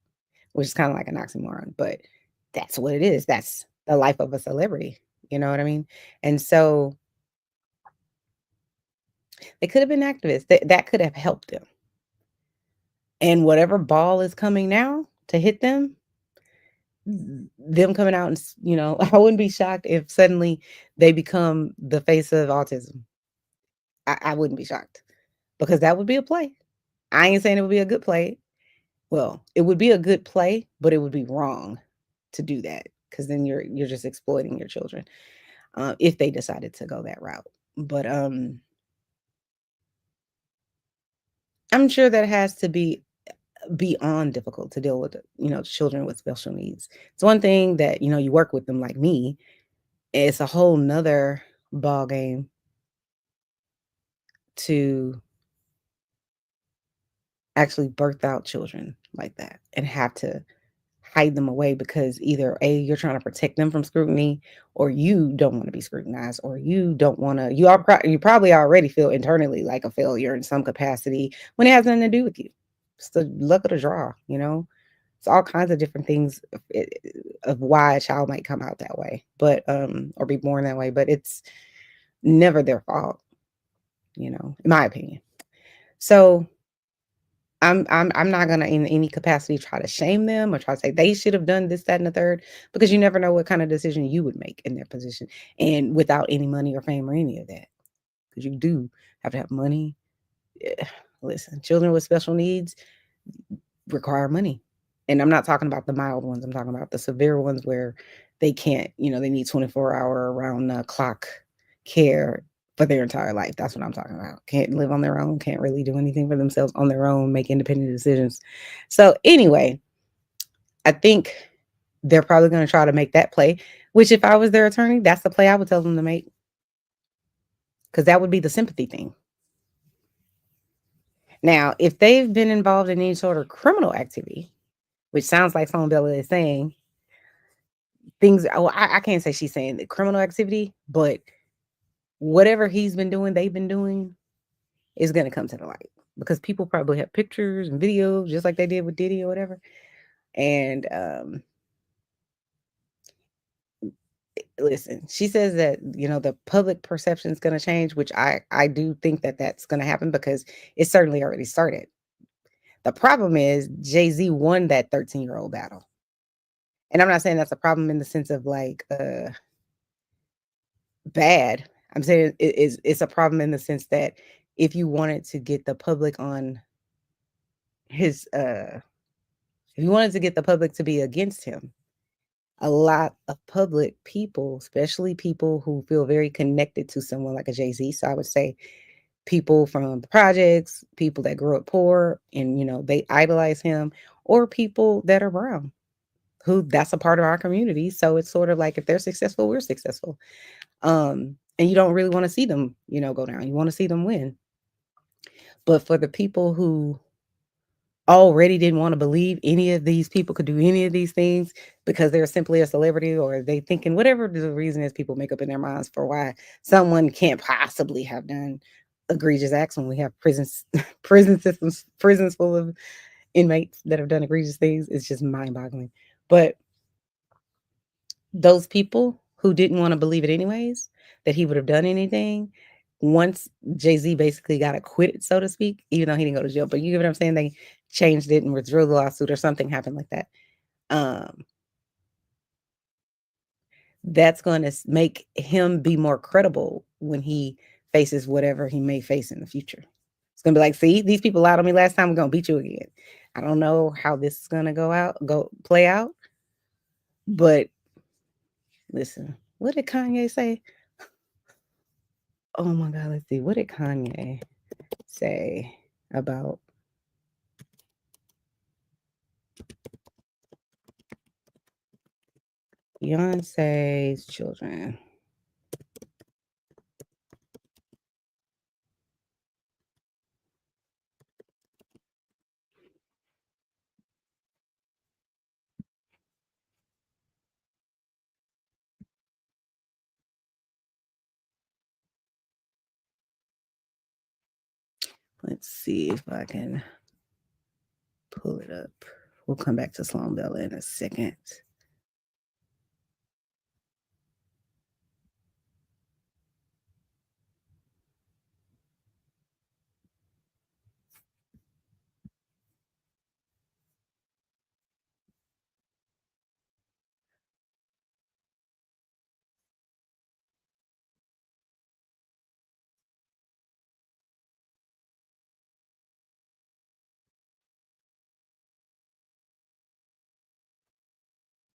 which is kind of like an oxymoron, but that's what it is. That's the life of a celebrity. You know what I mean? And so they could have been activists. That could have helped them. And whatever ball is coming now to hit them coming out and, I wouldn't be shocked if suddenly they become the face of autism. I wouldn't be shocked, because that would be a play. I ain't saying it would be a good play. Well, it would be a good play, but it would be wrong to do that, because then you're just exploiting your children if they decided to go that route. But I'm sure that has to be beyond difficult to deal with, children with special needs. It's one thing that, you work with them like me. It's a whole nother ball game to actually birth out children like that and have to hide them away because either A, you're trying to protect them from scrutiny, or you don't want to be scrutinized, or you don't want to, you probably already feel internally like a failure in some capacity when it has nothing to do with you. It's the luck of the draw, It's all kinds of different things of why a child might come out that way, but or be born that way, but it's never their fault, in my opinion. So I'm not gonna in any capacity try to shame them or try to say they should have done this, that, and the third, because you never know what kind of decision you would make in their position and without any money or fame or any of that. Because you do have to have money. Yeah. Listen, children with special needs require money. And I'm not talking about the mild ones. I'm talking about the severe ones where they can't, they need 24-hour around the clock care for their entire life. That's what I'm talking about. Can't live on their own, can't really do anything for themselves on their own, make independent decisions. So anyway, I think they're probably going to try to make that play, which if I was their attorney, that's the play I would tell them to make. Because that would be the sympathy thing. Now, if they've been involved in any sort of criminal activity, which sounds like Phone Bella is saying, things, I can't say she's saying the criminal activity, but whatever he's been doing, they've been doing, is going to come to the light because people probably have pictures and videos just like they did with Diddy or whatever. And listen, she says that, the public perception is going to change, which I do think that that's going to happen because it certainly already started. The problem is Jay-Z won that 13-year-old battle. And I'm not saying that's a problem in the sense of like bad. I'm saying it's a problem in the sense that if you wanted to get the public on his, if you wanted to get the public to be against him, a lot of public people, especially people who feel very connected to someone like a Jay-Z. So I would say people from the projects, people that grew up poor and, they idolize him, or people that are brown, who that's a part of our community. So it's sort of like if they're successful, we're successful. And you don't really want to see them, go down. You want to see them win. But for the people who already didn't want to believe any of these people could do any of these things because they're simply a celebrity, or they thinking whatever the reason is people make up in their minds for why someone can't possibly have done egregious acts when we have prisons full of inmates that have done egregious things. It's just mind-boggling. But those people who didn't want to believe it anyways, that he would have done anything, once Jay-Z basically got acquitted, so to speak, even though he didn't go to jail, but you get what I'm saying? They changed it and withdrew the lawsuit or something happened like that. That's going to make him be more credible when he faces whatever he may face in the future. It's going to be like, see, these people lied on me last time. We're going to beat you again. I don't know how this is going to play out. But listen, what did Kanye say? Oh my God, let's see. What did Kanye say about Beyonce's children? Let's see if I can pull it up. We'll come back to Sloan Bella in a second.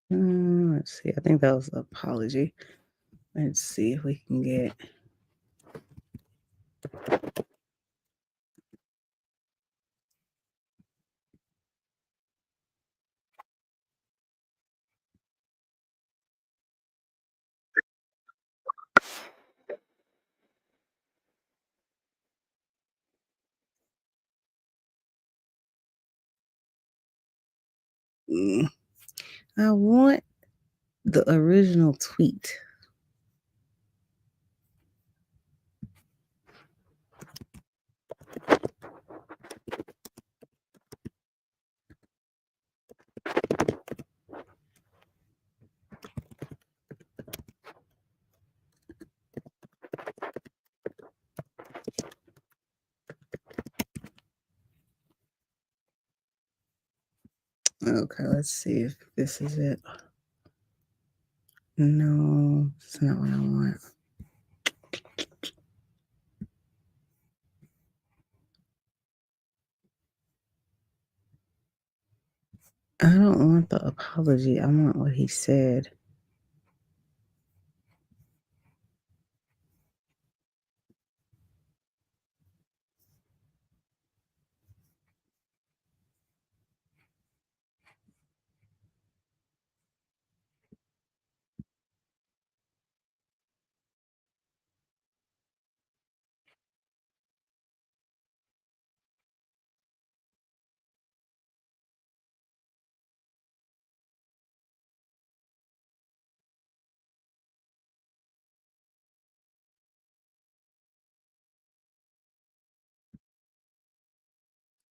Let's see. I think that was an apology. Let's see if we can get. I want the original tweet. Okay, let's see if this is it. No, it's not what I want. I don't want the apology. I want what he said.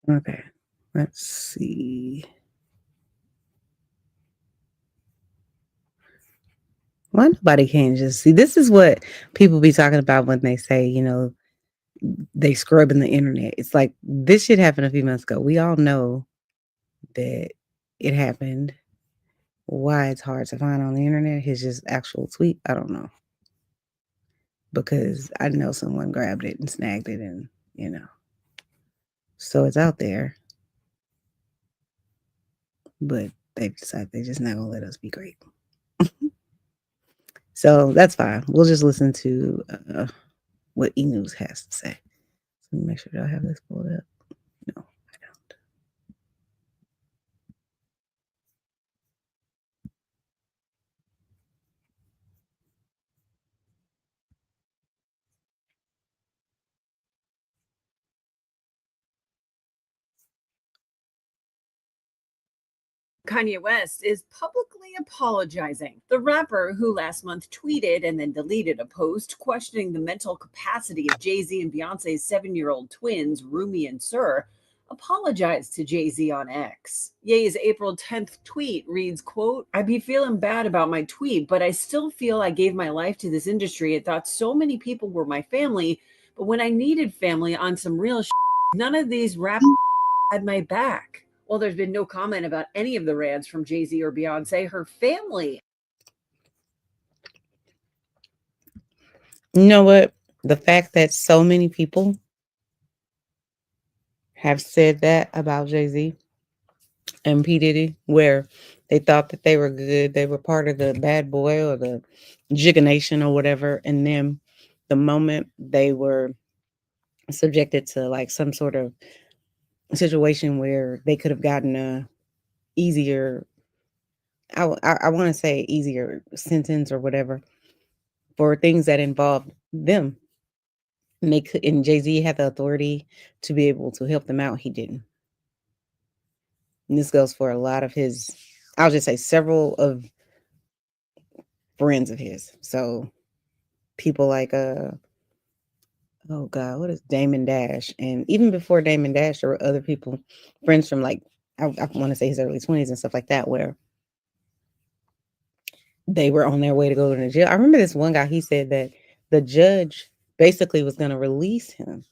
Okay, let's see. Why nobody can't just see? This is what people be talking about when they say, they scrubbing the internet. It's like this shit happened a few months ago. We all know that it happened. Why it's hard to find on the internet, his just actual tweet, I don't know. Because I know someone grabbed it and snagged it and, so it's out there. But they decide they're just not going to let us be great. So that's fine. We'll just listen to what E-News has to say. So let me make sure I have this pulled up. No, I don't. Kanye West is publicly apologizing. The rapper, who last month tweeted and then deleted a post questioning the mental capacity of Jay-Z and Beyonce's 7-year-old twins, Rumi and Sur, apologized to Jay-Z on X. Ye's April 10th tweet reads, quote, "I be feeling bad about my tweet, but I still feel I gave my life to this industry. I thought so many people were my family, but when I needed family on some real none of these rap had my back." Well, there's been no comment about any of the rants from Jay-Z or Beyonce. Her family. You know what? The fact that so many people have said that about Jay-Z and P. Diddy, where they thought that they were good, they were part of the bad boy or the Jigga Nation or whatever, and then the moment they were subjected to like some sort of situation where they could have gotten a easier, I want to say easier sentence or whatever for things that involved them. And they could, and Jay-Z had the authority to be able to help them out. He didn't. And this goes for a lot of his, I'll just say several of friends of his. So people like oh God, what is Damon Dash? And even before Damon Dash, there were other people, friends from like I want to say his early 20s and stuff like that, where they were on their way to go to jail. I remember this one guy, he said that the judge basically was going to release him.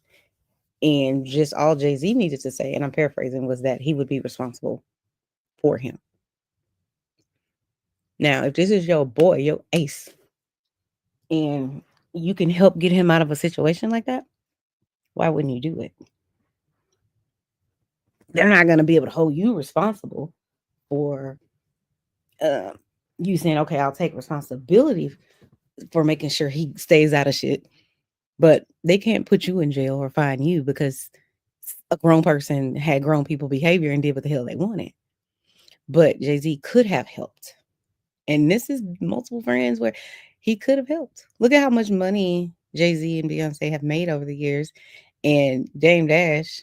And just all Jay-Z needed to say, and I'm paraphrasing, was that he would be responsible for him. Now, if this is your boy, your ace, and you can help get him out of a situation like that, why wouldn't you do it? They're not going to be able to hold you responsible for you saying, okay, I'll take responsibility for making sure he stays out of shit. But they can't put you in jail or fine you because a grown person had grown people behavior and did what the hell they wanted. But Jay-Z could have helped. And this is multiple friends where he could have helped. Look at how much money Jay-Z and Beyonce have made over the years. And Dame Dash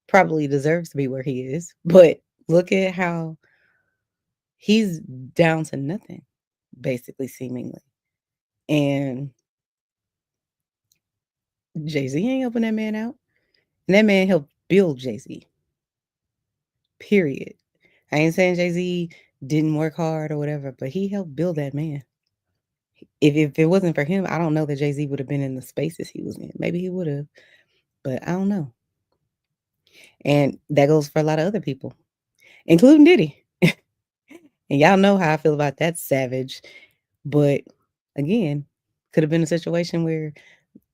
probably deserves to be where he is. But look at how he's down to nothing, basically, seemingly. And Jay-Z ain't helping that man out. And that man helped build Jay-Z. Period. I ain't saying Jay-Z didn't work hard or whatever, but he helped build that man. If it wasn't for him, I don't know that Jay-Z would have been in the spaces he was in. Maybe he would have, but I don't know. And that goes for a lot of other people, including Diddy. And y'all know how I feel about that savage. But again, could have been a situation where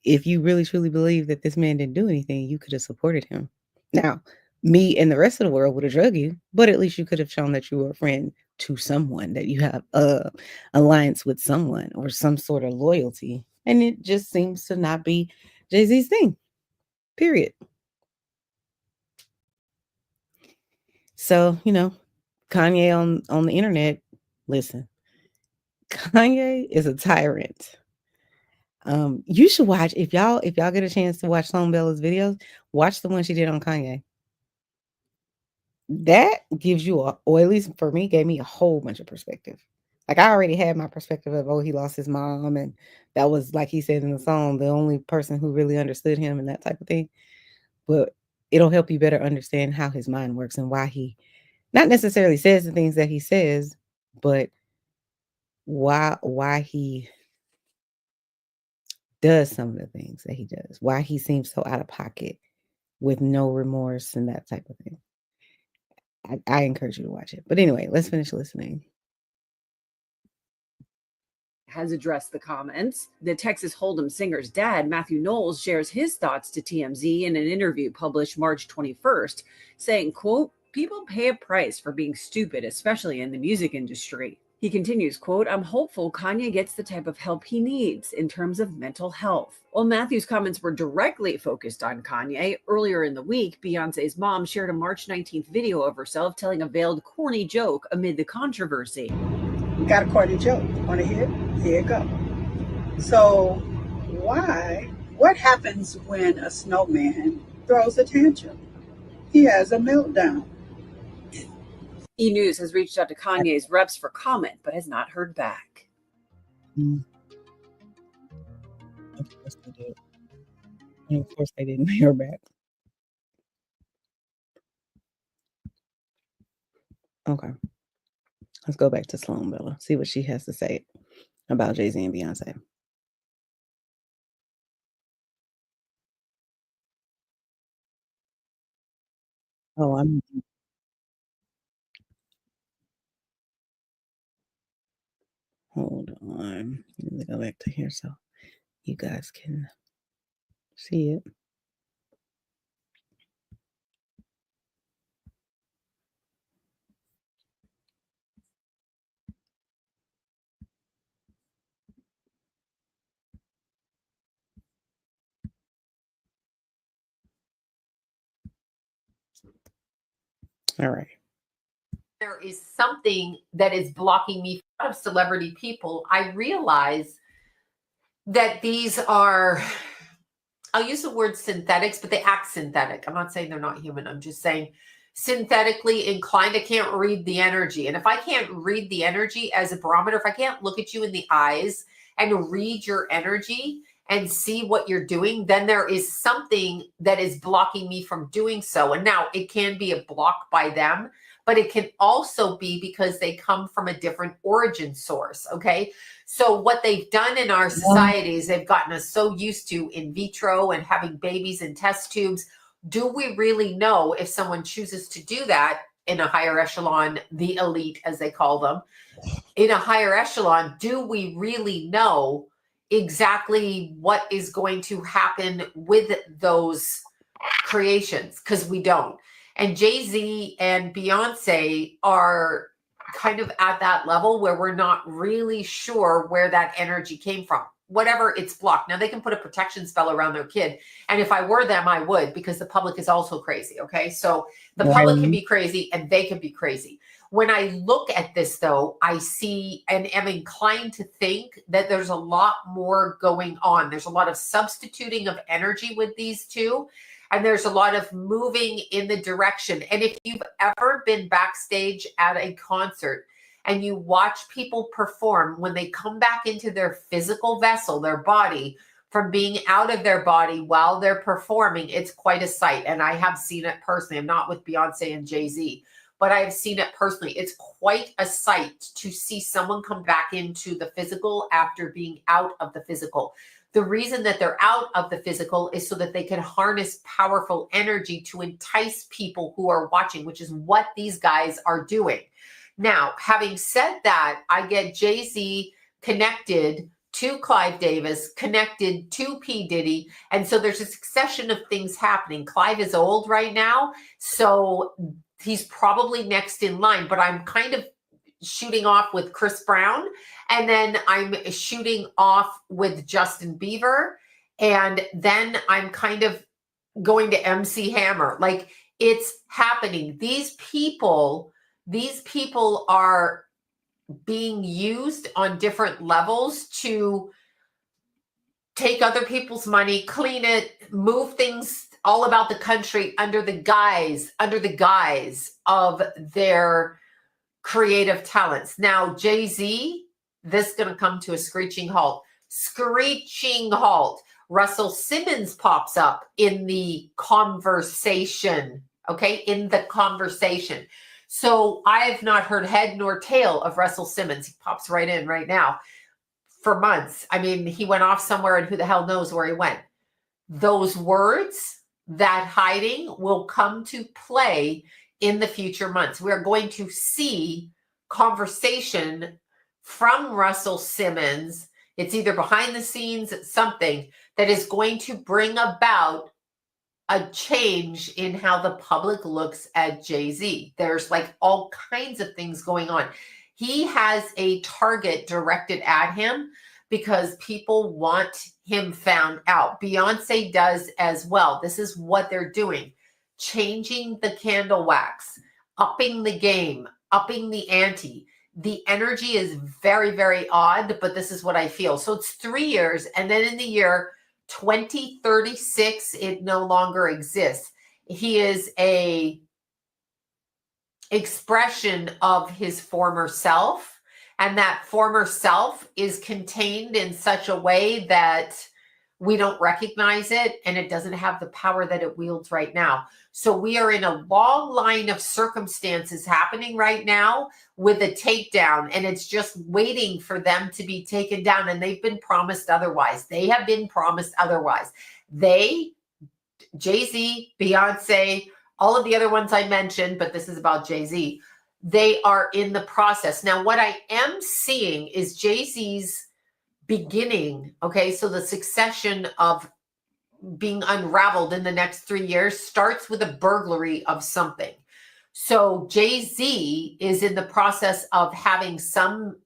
if you really truly believe that this man didn't do anything, you could have supported him. Now, me and the rest of the world would have drug you, but at least you could have shown that you were a friend to someone, that you have a alliance with someone or some sort of loyalty. And it just seems to not be Jay-Z's thing. Period. So, Kanye on the internet, listen. Kanye is a tyrant. You should watch if y'all get a chance to watch Sloan Bella's videos, watch the one she did on Kanye. That gives you or at least for me, gave me a whole bunch of perspective. Like I already had my perspective of he lost his mom, and that was like he said in the song, the only person who really understood him and that type of thing. But it'll help you better understand how his mind works and why he not necessarily says the things that he says, but why he does some of the things that he does, why he seems so out of pocket with no remorse and that type of thing. I encourage you to watch it. But anyway, let's finish listening. Has addressed the comments. The Texas Hold'em singer's dad, Matthew Knowles, shares his thoughts to TMZ in an interview published March 21st, saying, quote, "People pay a price for being stupid, especially in the music industry." He continues, quote, "I'm hopeful Kanye gets the type of help he needs in terms of mental health." While Matthew's comments were directly focused on Kanye, earlier in the week, Beyonce's mom shared a March 19th video of herself telling a veiled corny joke amid the controversy. Got a corny joke. Want to hear it? Here it goes. So, what happens when a snowman throws a tantrum? He has a meltdown. E! News has reached out to Kanye's reps for comment, but has not heard back. Of course they did. And of course they didn't hear back. Okay. Let's go back to Sloan Bella. See what she has to say about Jay-Z and Beyonce. Oh, hold on. Let me go back to here so you guys can see it. All right. There is something that is blocking me from celebrity people. I realize that these are, I'll use the word synthetics, but they act synthetic. I'm not saying they're not human. I'm just saying synthetically inclined. I can't read the energy. And if I can't read the energy as a barometer, if I can't look at you in the eyes and read your energy and see what you're doing, then there is something that is blocking me from doing so. And now it can be a block by them, but it can also be because they come from a different origin source. Okay. So what they've done in our society is they've gotten us so used to in vitro and having babies in test tubes. Do we really know if someone chooses to do that in a higher echelon, the elite, as they call them, in a higher echelon, do we really know exactly what is going to happen with those creations? Because we don't. And Jay-Z and Beyonce are kind of at that level where we're not really sure where that energy came from. Whatever, it's blocked. Now they can put a protection spell around their kid. And if I were them, I would, because the public is also crazy. Okay. So the public can be crazy and they can be crazy. When I look at this though, I see and am inclined to think that there's a lot more going on. There's a lot of substituting of energy with these two. And there's a lot of moving in the direction. And if you've ever been backstage at a concert and you watch people perform, when they come back into their physical vessel, their body, from being out of their body while they're performing, it's quite a sight. And I have seen it personally. I'm not with Beyonce and Jay-Z, but I have seen it personally. It's quite a sight to see someone come back into the physical after being out of the physical. The reason that they're out of the physical is so that they can harness powerful energy to entice people who are watching, which is what these guys are doing. Now, having said that, I get Jay-Z connected to Clive Davis, connected to P. Diddy. And so there's a succession of things happening. Clive is old right now, so he's probably next in line, but I'm kind of shooting off with Chris Brown, and then I'm shooting off with Justin Bieber, and then I'm kind of going to MC Hammer. Like, it's happening. These people are being used on different levels to take other people's money, clean it, move things all about the country under the guise of their creative talents. Now, Jay-Z, this is going to come to a screeching halt. Screeching halt. Russell Simmons pops up in the conversation. Okay, in the conversation. So I have not heard head nor tail of Russell Simmons. He pops right in right now for months. I mean, he went off somewhere and who the hell knows where he went. Those words, that hiding, will come to play in the future months. We're going to see conversation from Russell Simmons. It's either behind the scenes, something that is going to bring about a change in how the public looks at Jay-Z. There's like all kinds of things going on. He has a target directed at him because people want him found out. Beyonce does as well. This is what they're doing. Changing the candle wax, upping the game, upping the ante. The energy is very, very odd, but this is what I feel. So it's 3 years, and then in the year 2036, it no longer exists. He is a expression of his former self, and that former self is contained in such a way that we don't recognize it, and it doesn't have the power that it wields right now. So we are in a long line of circumstances happening right now with a takedown, and it's just waiting for them to be taken down. And they've been promised otherwise. They have been promised otherwise. They, Jay-Z, Beyonce, all of the other ones I mentioned, but this is about Jay-Z, they are in the process. Now, what I am seeing is Jay-Z's beginning, okay? So the succession of being unraveled in the next 3 years starts with a burglary of something. So Jay-Z is in the process of having some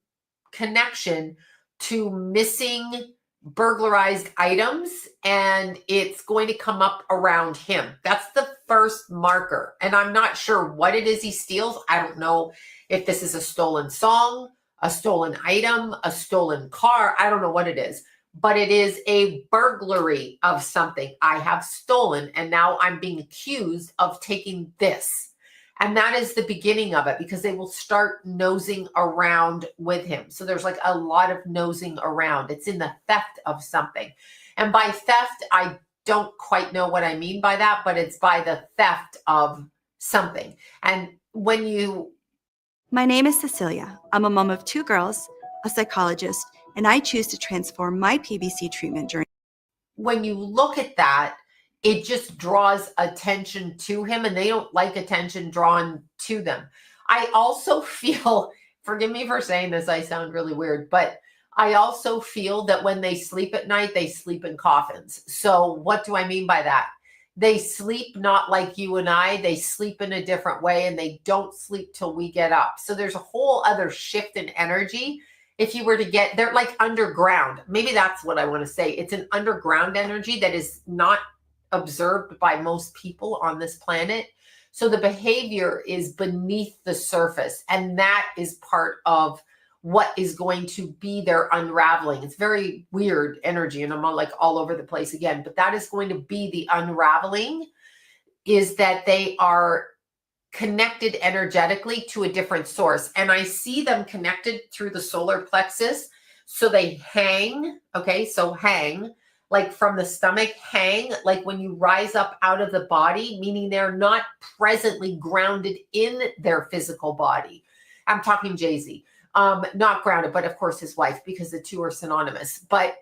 connection to missing burglarized items, and it's going to come up around him. That's the first marker. And I'm not sure what it is he steals. I don't know if this is a stolen song, a stolen item, a stolen car. I don't know what it is, but it is a burglary of something. I have stolen, and now I'm being accused of taking this. And that is the beginning of it, because they will start nosing around with him. So there's like a lot of nosing around. It's in the theft of something. And by theft, I don't quite know what I mean by that, but it's by the theft of something. And when you... My name is Cecilia. I'm a mom of 2 girls, a psychologist, and I choose to transform my PBC treatment journey. When you look at that, it just draws attention to him, and they don't like attention drawn to them. I also feel, forgive me for saying this, I sound really weird, but I also feel that when they sleep at night, they sleep in coffins. So what do I mean by that? They sleep not like you and I, they sleep in a different way, and they don't sleep till we get up. So there's a whole other shift in energy. If you were to get, they're like underground. Maybe that's what I want to say. It's an underground energy that is not observed by most people on this planet. So the behavior is beneath the surface, and that is part of what is going to be their unraveling. It's very weird energy, and I'm like all over the place again, but that is going to be the unraveling, is that they are connected energetically to a different source. And I see them connected through the solar plexus. So they hang, okay, so hang, like from the stomach, hang, like when you rise up out of the body, meaning they're not presently grounded in their physical body. I'm talking Jay-Z, not grounded, but of course his wife, because the two are synonymous, but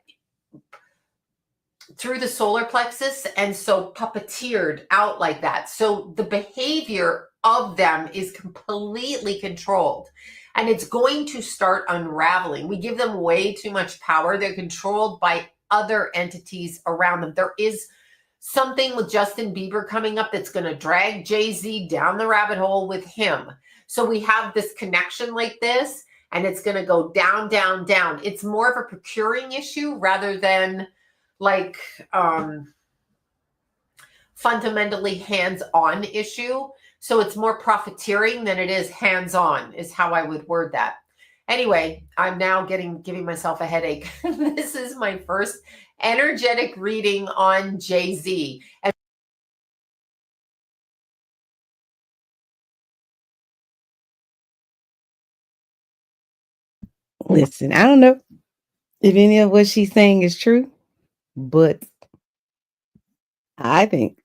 through the solar plexus, and so puppeteered out like that. So the behavior of them is completely controlled, and it's going to start unraveling. We give them way too much power. They're controlled by other entities around them. There is something with Justin Bieber coming up that's going to drag Jay-Z down the rabbit hole with him. So we have this connection like this, and it's going to go down, down, down. It's more of a procuring issue rather than like fundamentally hands-on issue. So it's more profiteering than it is hands-on, is how I would word that. Anyway, I'm now giving myself a headache. This is my first energetic reading on Jay-Z. And listen, I don't know if any of what she's saying is true, but I think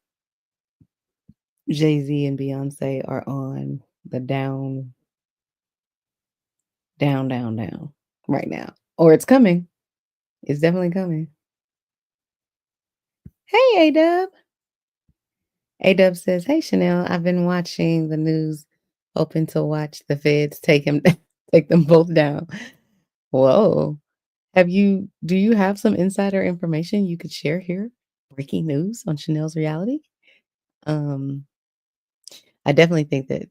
Jay-Z and Beyonce are on the down right now. Or it's coming. It's definitely coming. Hey, A-Dub. A-Dub says, hey, Chanel, I've been watching the news, hoping to watch the feds take them both down. Whoa. Do you have some insider information you could share here? Breaking news on Chanel's reality? I definitely think that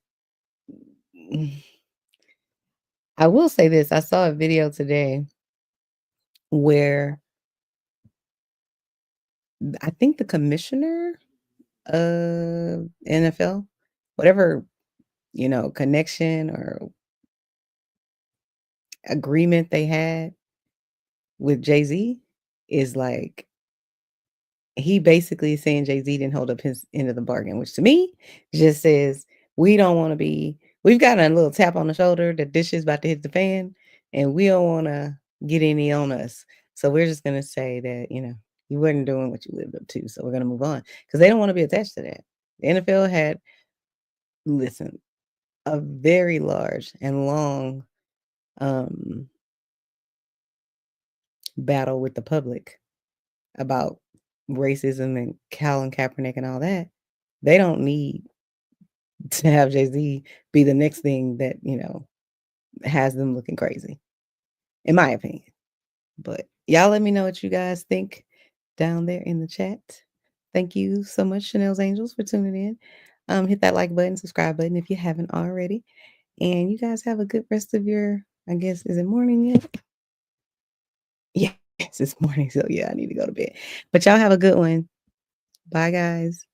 I will say this. I saw a video today where I think the commissioner of NFL, whatever, connection or agreement they had with Jay-Z is like, he basically is saying Jay-Z didn't hold up his end of the bargain, which to me just says we've got a little tap on the shoulder that this is about to hit the fan, and we don't want to get any on us. So we're just going to say that, You weren't doing what you lived up to. So we're gonna move on because they don't want to be attached to that. The NFL had, listen, a very large and long battle with the public about racism and Colin Kaepernick and all that. They don't need to have Jay-Z be the next thing that, has them looking crazy, in my opinion. But y'all let me know what you guys think down there in the chat. Thank you so much, Chanel's Angels, for tuning in. Hit that like button, subscribe button if you haven't already. And you guys have a good rest of your, I guess, is it morning yet? Yes, it's morning. So yeah, I need to go to bed. But y'all have a good one. Bye, guys.